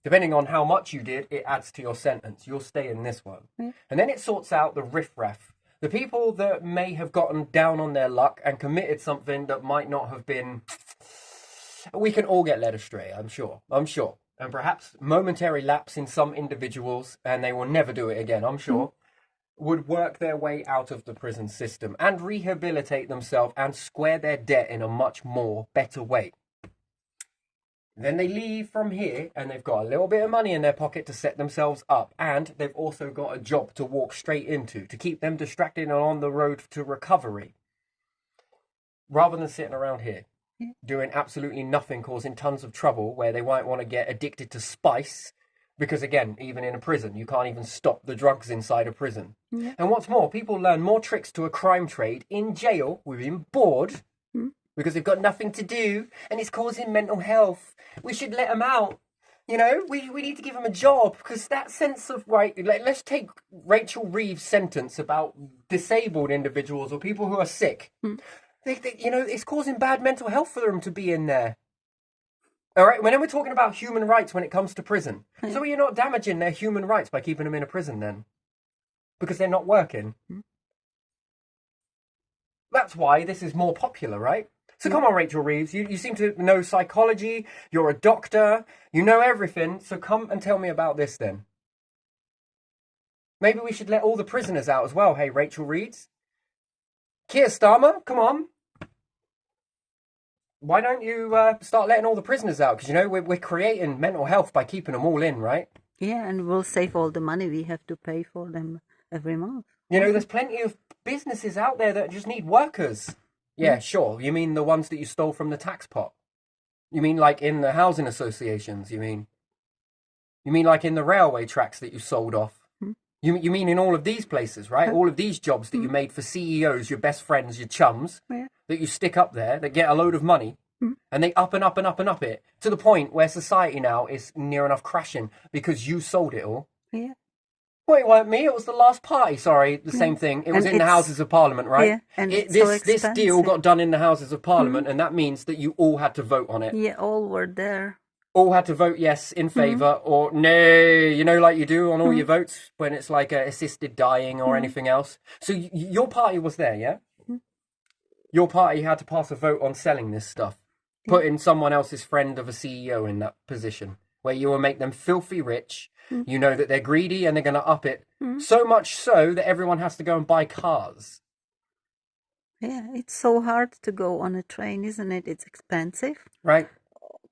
Depending on how much you did, it adds to your sentence. You'll stay in this one. And then it sorts out the riffraff. The people that may have gotten down on their luck and committed something that might not have been... We can all get led astray, I'm sure. And perhaps momentary lapse in some individuals, and they will never do it again, I'm sure, would work their way out of the prison system and rehabilitate themselves and square their debt in a much more better way. Then they leave from here and they've got a little bit of money in their pocket to set themselves up, and they've also got a job to walk straight into to keep them distracted and on the road to recovery, rather than sitting around here doing absolutely nothing, causing tons of trouble where they might want to get addicted to spice, because again, even in a prison, you can't even stop the drugs inside a prison. And what's more, people learn more tricks to a crime trade in jail with being bored because they've got nothing to do and it's causing mental health. We should let them out. You know, we need to give them a job, because that sense of, right, let's take Rachel Reeves' sentence about disabled individuals or people who are sick. You know, it's causing bad mental health for them to be in there. All right, when we're talking about human rights when it comes to prison. So you're not damaging their human rights by keeping them in a prison then? Because they're not working. That's why this is more popular, right? So come on, Rachel Reeves, you seem to know psychology, you're a doctor, you know everything, so come and tell me about this then. Maybe we should let all the prisoners out as well, hey, Rachel Reeves? Keir Starmer, come on. Why don't you start letting all the prisoners out? Because, you know, we're creating mental health by keeping them all in, right? Yeah, and we'll save all the money we have to pay for them every month. You know, there's plenty of businesses out there that just need workers. Yeah, sure. You mean the ones that you stole from the tax pot? You mean like in the housing associations, you mean? You mean like in the railway tracks that you sold off? You mean in all of these places, right? All of these jobs that you made for CEOs, your best friends, your chums, that you stick up there, that get a load of money, and they up and up and up and up it, to the point where society now is near enough crashing because you sold it all. Yeah. Well, it weren't me, it was the last party, sorry, the same thing. It was And in the it's- Houses of Parliament, right? Yeah, and it's so this deal expensive. got done in the Houses of Parliament, and that means that you all had to vote on it. Yeah, all were there. All had to vote yes in favour or nay, you know, like you do on all your votes when it's like assisted dying or anything else. So your party was there, yeah? Your party had to pass a vote on selling this stuff, putting someone else's friend of a CEO in that position, where you will make them filthy rich. You know that they're greedy and they're going to up it, so much so that everyone has to go and buy cars. Yeah, it's so hard to go on a train, isn't it? It's expensive. Right?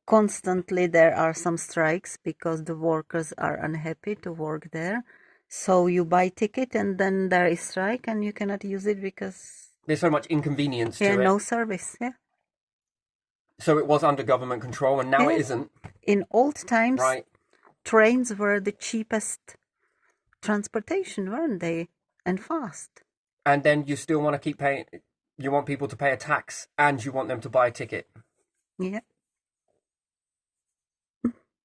Constantly there are some strikes because the workers are unhappy to work there. So you buy ticket and then there is strike and you cannot use it because There's so much inconvenience to it. no service. Yeah. So it was under government control and now it Yeah. isn't. In old times, Right. trains were the cheapest transportation, weren't they? And fast. And then you still want to keep paying, you want people to pay a tax and you want them to buy a ticket. Yeah.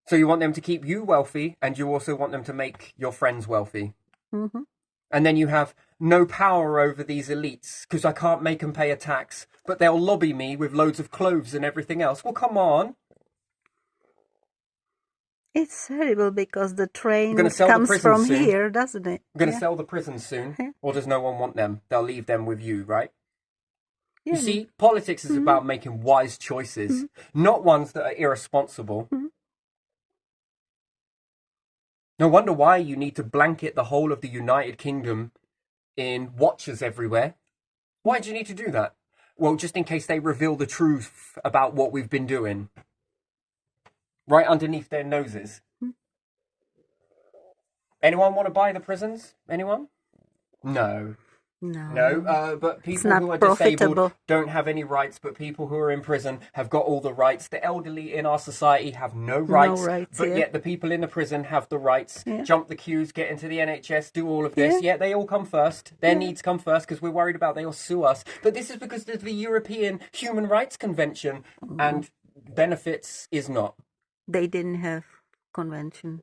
So you want them to keep you wealthy and you also want them to make your friends wealthy. Mm-hmm. And then you have no power over these elites because I can't make them pay a tax, but they'll lobby me with loads of clothes and everything else. Well, come on. It's terrible because the train gonna sell the comes prison from soon. here, doesn't it? We're going to Yeah. sell the prisons soon. Yeah. Or does no one want them? They'll leave them with you, right? Yeah. You see, politics is about making wise choices, not ones that are irresponsible. No wonder why you need to blanket the whole of the United Kingdom in watchers everywhere. Why do you need to do that? Well, just in case they reveal the truth about what we've been doing. Right underneath their noses. Anyone want to buy the prisons? Anyone? No. No, but people not who are profitable. disabled don't have any rights, but people who are in prison have got all the rights. The elderly in our society have no rights, but yeah. yet the people in the prison have the rights. Yeah. Jump the queues, get into the NHS, do all of this. Yeah. Yeah, they all come first. Their needs come first because we're worried about they'll sue us. But this is because of the European Human Rights Convention and benefits is not. They didn't have convention.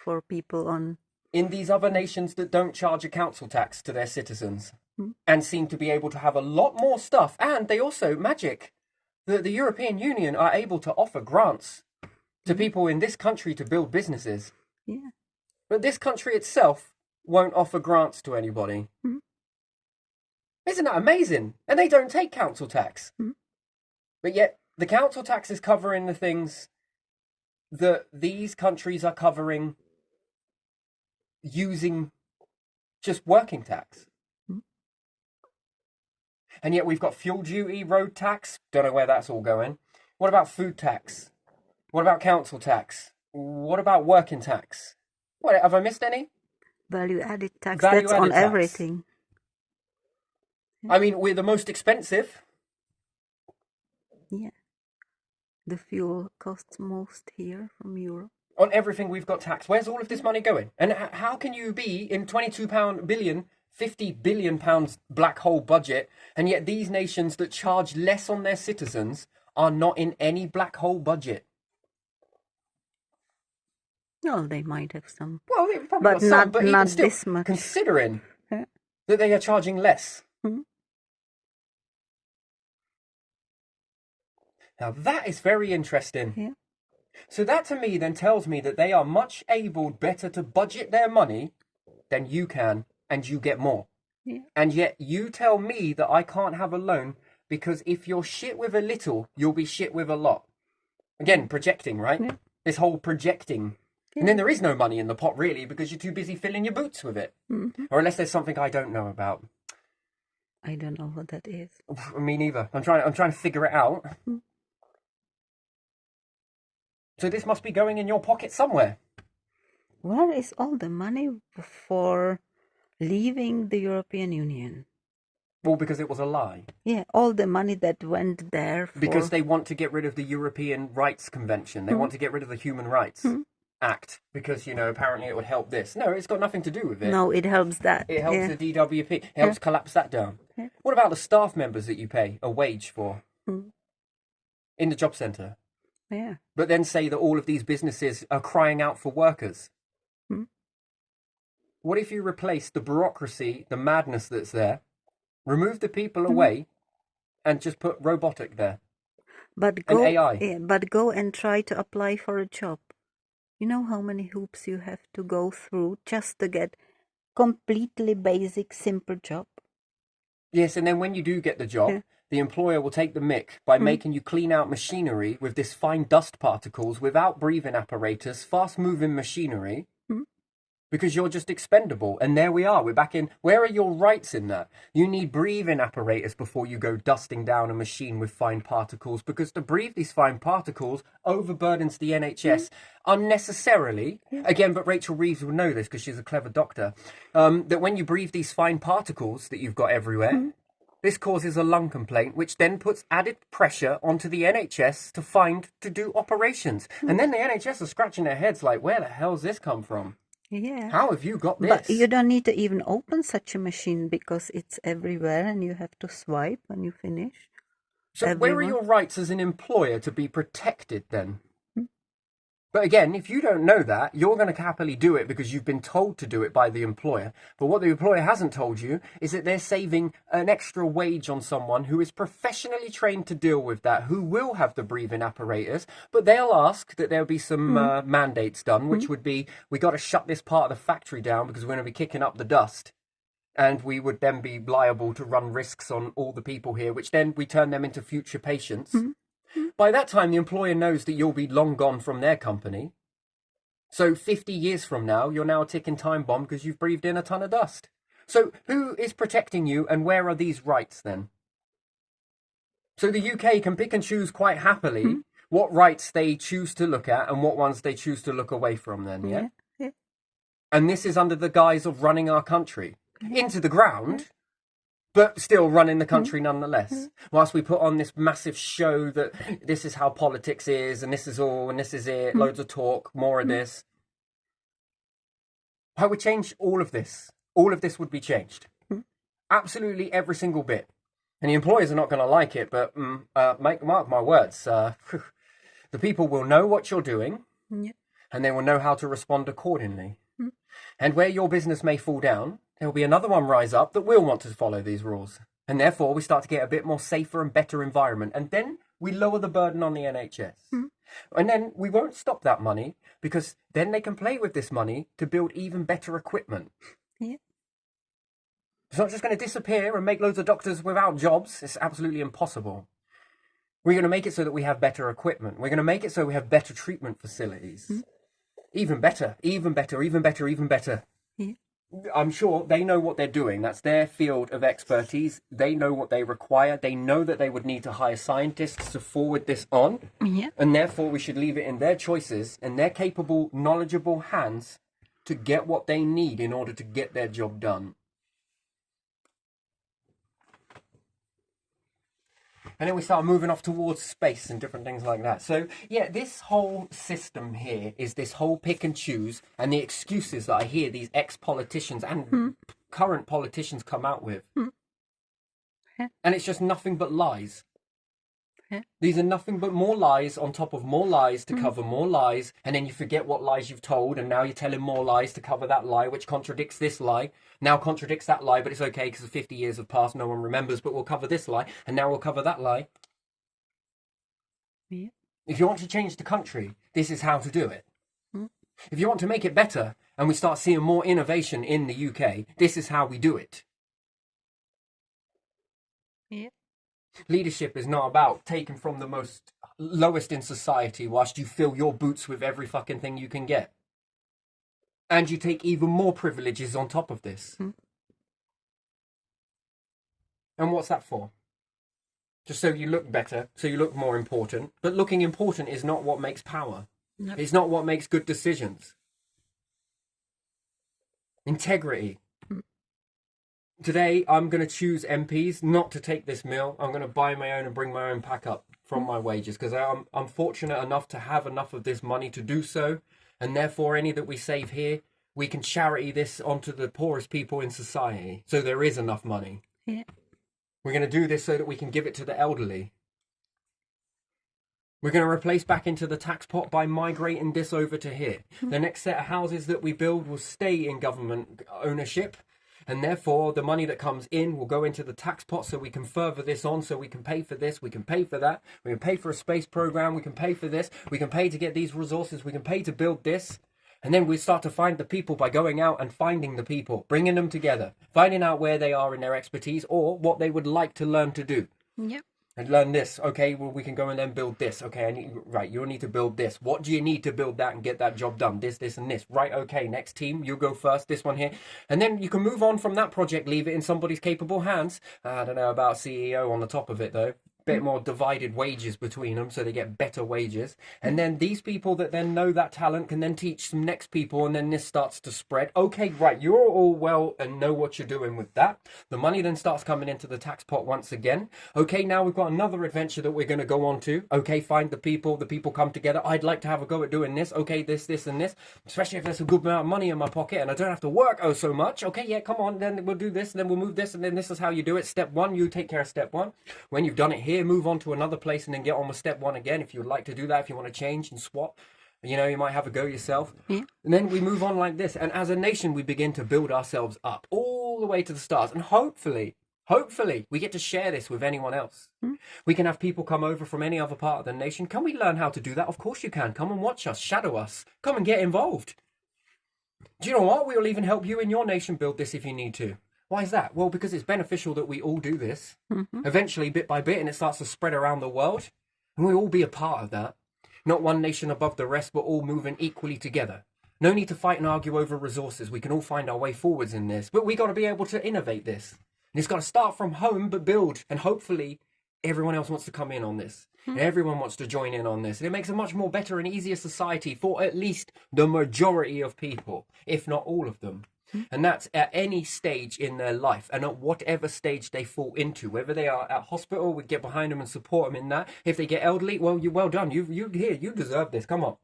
for people on. In these other nations that don't charge a council tax to their citizens and seem to be able to have a lot more stuff, and they also, magic, the European Union are able to offer grants to people in this country to build businesses. Yeah. But this country itself won't offer grants to anybody. Isn't that amazing? And they don't take council tax. But yet the council tax is covering the things that these countries are covering using just working tax. And yet we've got fuel duty, road tax. Don't know where that's all going. What about food tax? What about council tax? What about working tax? What, have I missed any? Value added tax. Value That's added on tax. everything. I mean, we're the most expensive. Yeah. The fuel costs most here from Europe. On everything we've got tax. Where's all of this money going? And how can you be in £22 billion, £50 billion black hole budget, and yet these nations that charge less on their citizens are not in any black hole budget? No, they might have some. Well, they've probably But got some, not- but even not still, this much. considering Yeah. that they are charging less. Now that is very interesting. Yeah. So that to me then tells me that they are much able better to budget their money than you can, and you get more. Yeah. And yet you tell me that I can't have a loan because if you're shit with a little, you'll be shit with a lot. Again, projecting, right? Yeah. This whole projecting. And then there is no money in the pot really because you're too busy filling your boots with it. Or unless there's something I don't know about. I don't know what that is. Me neither. I'm trying to figure it out. So this must be going in your pocket somewhere. Where is all the money for leaving the European Union? Well, because it was a lie. Yeah, all the money that went there for... Because they want to get rid of the European Rights Convention. They want to get rid of the Human Rights Act. Because, apparently it would help this. No, it's got nothing to do with it. No, it helps that. It helps Yeah. the DWP. It helps collapse that down. Yeah. What about the staff members that you pay a wage for in the job centre? Yeah. But then say that all of these businesses are crying out for workers. What if you replace the bureaucracy, the madness that's there, remove the people away, and just put robotic there? But And go, AI. yeah, but go and try to apply for a job. You know how many hoops you have to go through just to get completely basic, simple job? Yes, and then when you do get the job, the employer will take the mick by making you clean out machinery with this fine dust particles without breathing apparatus, fast-moving machinery, because you're just expendable. And there we are. We're back in. Where are your rights in that? You need breathing apparatus before you go dusting down a machine with fine particles, because to breathe these fine particles overburdens the NHS unnecessarily. Again, but Rachel Reeves will know this because she's a clever doctor, that when you breathe these fine particles that you've got everywhere, this causes a lung complaint, which then puts added pressure onto the NHS to do operations. And then the NHS are scratching their heads like, where the hell's this come from? Yeah. How have you got this? But you don't need to even open such a machine because it's everywhere and you have to swipe when you finish. So where are everyone. your rights as an employer to be protected then? But again, if you don't know that, you're going to happily do it because you've been told to do it by the employer. But what the employer hasn't told you is that they're saving an extra wage on someone who is professionally trained to deal with that, who will have the breathing apparatus. But they'll ask that there'll be some mandates done, which would be, we got to shut this part of the factory down because we're going to be kicking up the dust. And we would then be liable to run risks on all the people here, which then we turn them into future patients. By that time, the employer knows that you'll be long gone from their company. So 50 years from now, you're now a ticking time bomb because you've breathed in a ton of dust. So who is protecting you and where are these rights then? So the UK can pick and choose quite happily what rights they choose to look at and what ones they choose to look away from then, yeah? Yeah. And this is under the guise of running our country into the ground, but still running the country nonetheless. Whilst we put on this massive show that this is how politics is, and this is all, and this is it, loads of talk, more of this. I would change all of this. All of this would be changed. Absolutely every single bit. And the employers are not going to like it, but mark my words, the people will know what you're doing. Yeah. and they will know how to respond accordingly. And where your business may fall down, there will be another one rise up that will want to follow these rules. And therefore, we start to get a bit more safer and better environment. And then we lower the burden on the NHS. And then we won't stop that money, because then they can play with this money to build even better equipment. Yeah. It's not just going to disappear and make loads of doctors without jobs. It's absolutely impossible. We're going to make it so that we have better equipment. We're going to make it so we have better treatment facilities. Even better, even better, even better, even better. Yeah. I'm sure they know what they're doing. That's their field of expertise. They know what they require. They know that they would need to hire scientists to forward this on. Yeah. And therefore, we should leave it in their choices and their capable, knowledgeable hands to get what they need in order to get their job done. And then we start moving off towards space and different things like that. So, yeah, this whole system here is this whole pick and choose, and the excuses that I hear these ex-politicians and current politicians come out with. And it's just nothing but lies. These are nothing but more lies on top of more lies to cover more lies, and then you forget what lies you've told, and now you're telling more lies to cover that lie, which contradicts this lie, now contradicts that lie, but it's okay because 50 years have passed, no one remembers, but we'll cover this lie, and now we'll cover that lie. Yeah. If you want to change the country, this is how to do it. If you want to make it better, and we start seeing more innovation in the UK, this is how we do it. Yeah. Leadership is not about taking from the most lowest in society whilst you fill your boots with every fucking thing you can get. And you take even more privileges on top of this. And what's that for? Just so you look better, so you look more important. But looking important is not what makes power. Nope. It's not what makes good decisions. Integrity. Today, I'm going to choose MPs not to take this meal. I'm going to buy my own and bring my own pack up from my wages, because I'm fortunate enough to have enough of this money to do so. And therefore, any that we save here, we can charity this onto the poorest people in society. So there is enough money. Yeah. We're going to do this so that we can give it to the elderly. We're going to replace back into the tax pot by migrating this over to here. The next set of houses that we build will stay in government ownership. And therefore, the money that comes in will go into the tax pot so we can further this on, so we can pay for this, we can pay for that, we can pay for a space program, we can pay for this, we can pay to get these resources, we can pay to build this. And then we start to find the people by going out and finding the people, bringing them together, finding out where they are in their expertise or what they would like to learn to do. Yep. And learn this. Okay, well, we can go and then build this. Okay, you'll need to build this. What do you need to build that and get that job done? This, and this. Right, okay, next team, you go first, this one here. And then you can move on from that project, leave it in somebody's capable hands. I don't know about CEO on the top of it, though. Bit more divided wages between them so they get better wages, and then these people that then know that talent can then teach some next people, and then this starts to spread. Okay, right, you're all well and know what you're doing with that. The money then starts coming into the tax pot once again. Okay, now we've got another adventure that we're going to go on to. Okay, find the people come together. I'd like to have a go at doing this. Okay, this and this, especially if there's a good amount of money in my pocket and I don't have to work so much. Okay, yeah, come on, then we'll do this, and then we'll move this, and then this is how you do it. Step one, you take care of step one. When you've done it here, move on to another place and then get on with step one again if you would like to do that, if you want to change and swap. You might have a go yourself. Yeah. And then we move on like this, and as a nation we begin to build ourselves up all the way to the stars, and hopefully we get to share this with anyone else. We can have people come over from any other part of the nation. Can we learn how to do that? Of course you can. Come and watch us, shadow us, come and get involved. Do you know what? We'll even help you in your nation build this if you need to. Why is that? Well, because it's beneficial that we all do this, eventually, bit by bit, and it starts to spread around the world, and we all be a part of that. Not one nation above the rest, but all moving equally together. No need to fight and argue over resources. We can all find our way forwards in this, but we got to be able to innovate this. And it's got to start from home, but build, and hopefully everyone else wants to come in on this. And everyone wants to join in on this. And it makes a much more better and easier society for at least the majority of people, if not all of them. And that's at any stage in their life, and at whatever stage they fall into. Whether they are at hospital, we get behind them and support them in that. If they get elderly, well, you're well done. You deserve this. Come on.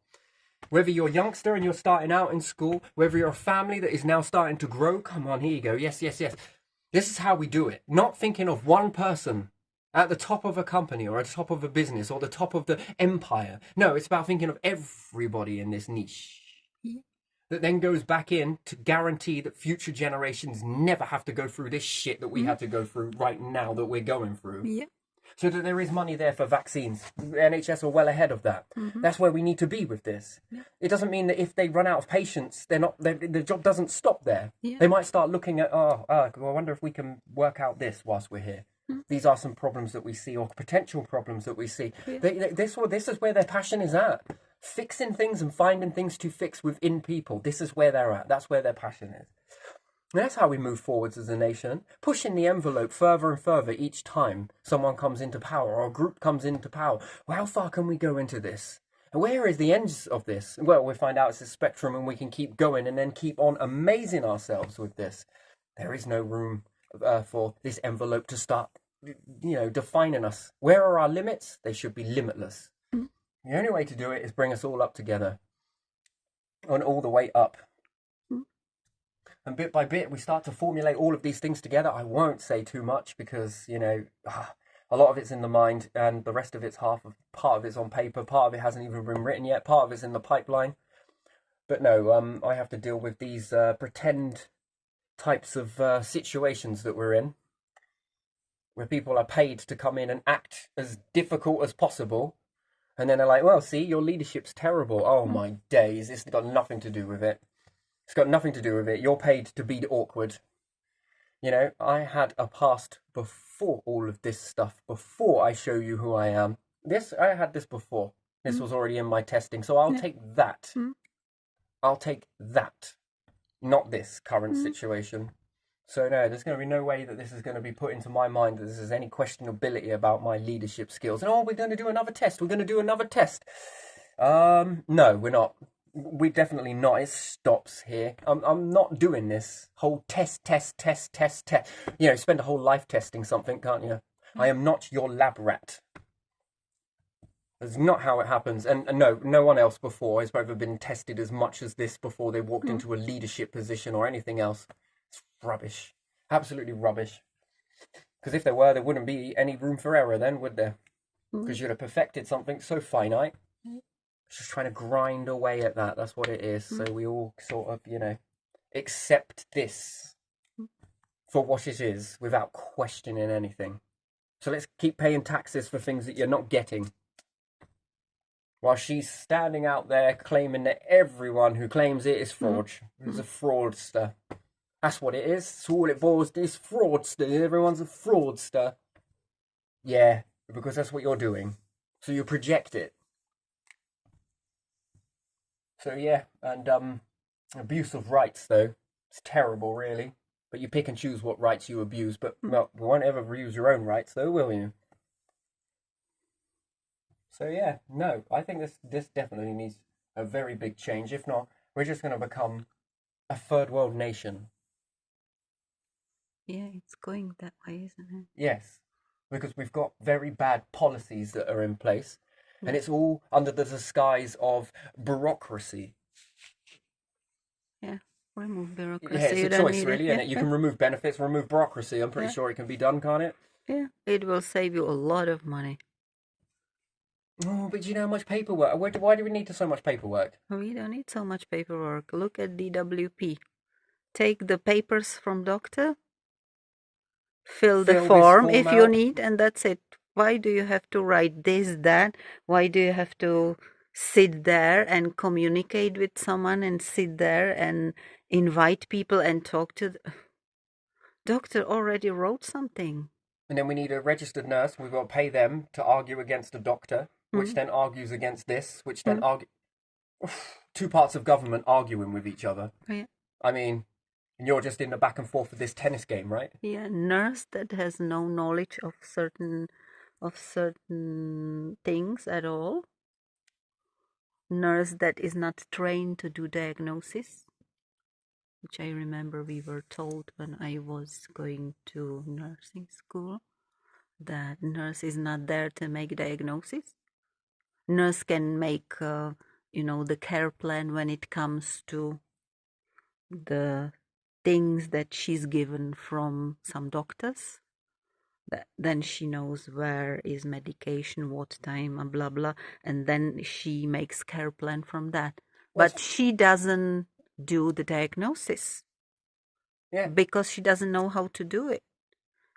Whether you're a youngster and you're starting out in school, whether you're a family that is now starting to grow, come on, here you go. Yes. This is how we do it. Not thinking of one person at the top of a company or at the top of a business or the top of the empire. No, it's about thinking of everybody in this niche. Yeah. That then goes back in to guarantee that future generations never have to go through this shit that we had to go through right now that we're going through. Yeah. So that there is money there for vaccines. The NHS are well ahead of that. That's where we need to be with this. Yeah. It doesn't mean that if they run out of patients, the job doesn't stop there. Yeah. They might start looking at, well, I wonder if we can work out this whilst we're here. These are some problems that we see, or potential problems that we see. Yeah. This is where their passion is at. Fixing things and finding things to fix within people. This is where they're at. That's where their passion is. And that's how we move forwards as a nation, pushing the envelope further and further each time someone comes into power or a group comes into power. Well, how far can we go into this? And where is the end of this? Well, we'll find out it's a spectrum, and we can keep going and then keep on amazing ourselves with this. There is no room for this envelope to start, defining us. Where are our limits? They should be limitless. The only way to do it is bring us all up together, and all the way up. And bit by bit, we start to formulate all of these things together. I won't say too much because, a lot of it's in the mind, and the rest of it's part of it's on paper, part of it hasn't even been written yet, part of it's in the pipeline. But no, I have to deal with these pretend types of situations that we're in, where people are paid to come in and act as difficult as possible. And then they're like, well, see, your leadership's terrible. Oh, my days, it's got nothing to do with it. It's got nothing to do with it. You're paid to be awkward. I had a past before all of this stuff, before I show you who I am. I had this before. This was already in my testing. So I'll take that. I'll take that. Not this current situation. So no, there's going to be no way that this is going to be put into my mind that there's any questionability about my leadership skills. And, we're going to do another test. We're going to do another test. No, we're not. We're definitely not. It stops here. I'm not doing this whole test. Spend a whole life testing something, can't you? I am not your lab rat. That's not how it happens. And no one else before has ever been tested as much as this before they walked into a leadership position or anything else. It's rubbish. Absolutely rubbish. Because if there were, there wouldn't be any room for error then, would there? Because you'd have perfected something so finite. Just trying to grind away at that. That's what it is. So we all sort of, accept this for what it is without questioning anything. So let's keep paying taxes for things that you're not getting. While she's standing out there claiming that everyone who claims it is fraud. Is a fraudster. That's what it is. That's all it boils down to. It's fraudster. Everyone's a fraudster. Yeah, because that's what you're doing. So you project it. So yeah, and abuse of rights though, it's terrible really. But you pick and choose what rights you abuse. But well, we won't ever abuse your own rights though, will you? So yeah, no, I think this definitely needs a very big change. If not, we're just going to become a third world nation. Yeah, it's going that way, isn't it? Yes, because we've got very bad policies that are in place. And it's all under the disguise of bureaucracy. Yeah, remove bureaucracy. Yeah, it's a choice, really, isn't it? You can remove benefits, remove bureaucracy. I'm pretty sure it can be done, can't it? Yeah, it will save you a lot of money. Oh, but do you know how much paperwork? Why do we need so much paperwork? We don't need so much paperwork. Look at DWP. Take the papers from doctor, fill the form if you need, and that's it. Why do you have to write this, that? Why do you have to sit there and communicate with someone and sit there and invite people and talk to doctor already wrote something. And then we need a registered nurse. We've got to pay them to argue against a doctor, which then argues against this, which then argue. Two parts of government arguing with each other. Yeah. I mean, and you're just in the back and forth of this tennis game, right? Yeah, nurse that has no knowledge of certain things at all. Nurse that is not trained to do diagnosis, which I remember we were told when I was going to nursing school, that nurse is not there to make diagnosis. Nurse can make, the care plan when it comes to the things that she's given from some doctors. then she knows where is medication, what time, and blah blah, and then she makes care plan from that. But she doesn't do the diagnosis. Yeah. Because she doesn't know how to do it.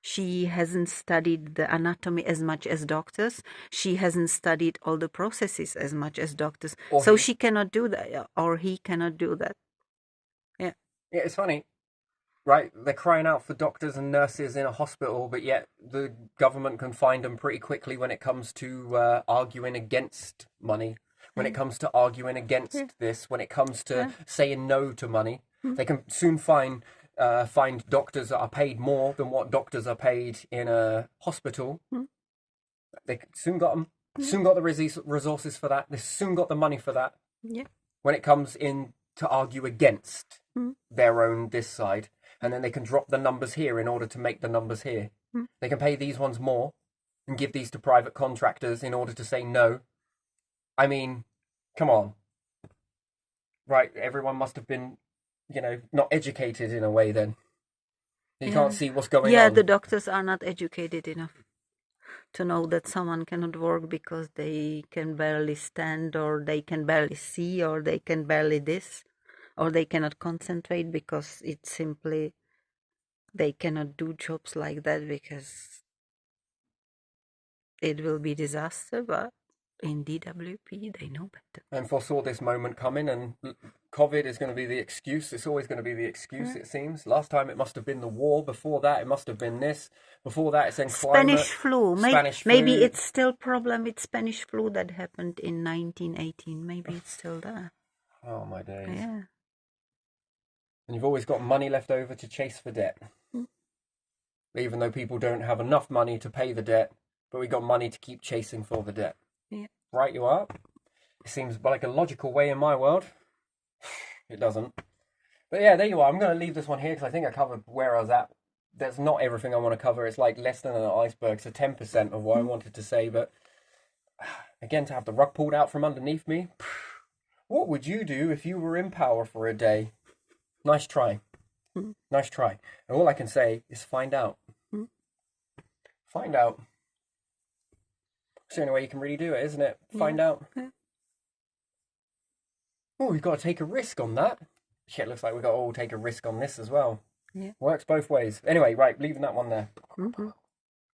She hasn't studied the anatomy as much as doctors. She hasn't studied all the processes as much as doctors. So she cannot do that, or he cannot do that. Yeah. Yeah, it's funny, right? They're crying out for doctors and nurses in a hospital, but yet the government can find them pretty quickly when it comes to arguing against money, when it comes to arguing against this, when it comes to saying no to money. They can soon find doctors that are paid more than what doctors are paid in a hospital. They soon got them. Soon got the resources for that. They soon got the money for that. Yeah. When it comes in to argue against their own this side, and then they can drop the numbers here in order to make the numbers here. They can pay these ones more and give these to private contractors in order to say no. I mean, come on. Right, everyone must have been, not educated in a way then. You can't see what's going on. Yeah, the doctors are not educated enough to know that someone cannot work because they can barely stand, or they can barely see, or they can barely this, or they cannot concentrate because it's simply they cannot do jobs like that because it will be disaster. But in DWP, they know better. And foresaw this moment coming, and COVID is going to be the excuse. It's always going to be the excuse, it seems. Last time it must have been the war. Before that, it must have been this. Before that, it's then climate. Spanish flu. Maybe it's still problem with Spanish flu that happened in 1918. Maybe it's still there. Oh, my days. Yeah. And you've always got money left over to chase for debt. Even though people don't have enough money to pay the debt, but we got money to keep chasing for the debt. Yeah. Right you are. It seems like a logical way in my world. It doesn't. But yeah, there you are. I'm going to leave this one here because I think I covered where I was at. That's not everything I want to cover. It's like less than an iceberg. So 10% of what I wanted to say. But again, to have the rug pulled out from underneath me. What would you do if you were in power for a day? Nice try. Nice try. And all I can say is find out. Find out. It's the only way you can really do it, isn't it? Find out. Oh, we've got to take a risk on that. Shit, looks like we've got to all take a risk on this as well. Yeah. Works both ways. Anyway, right, leaving that one there.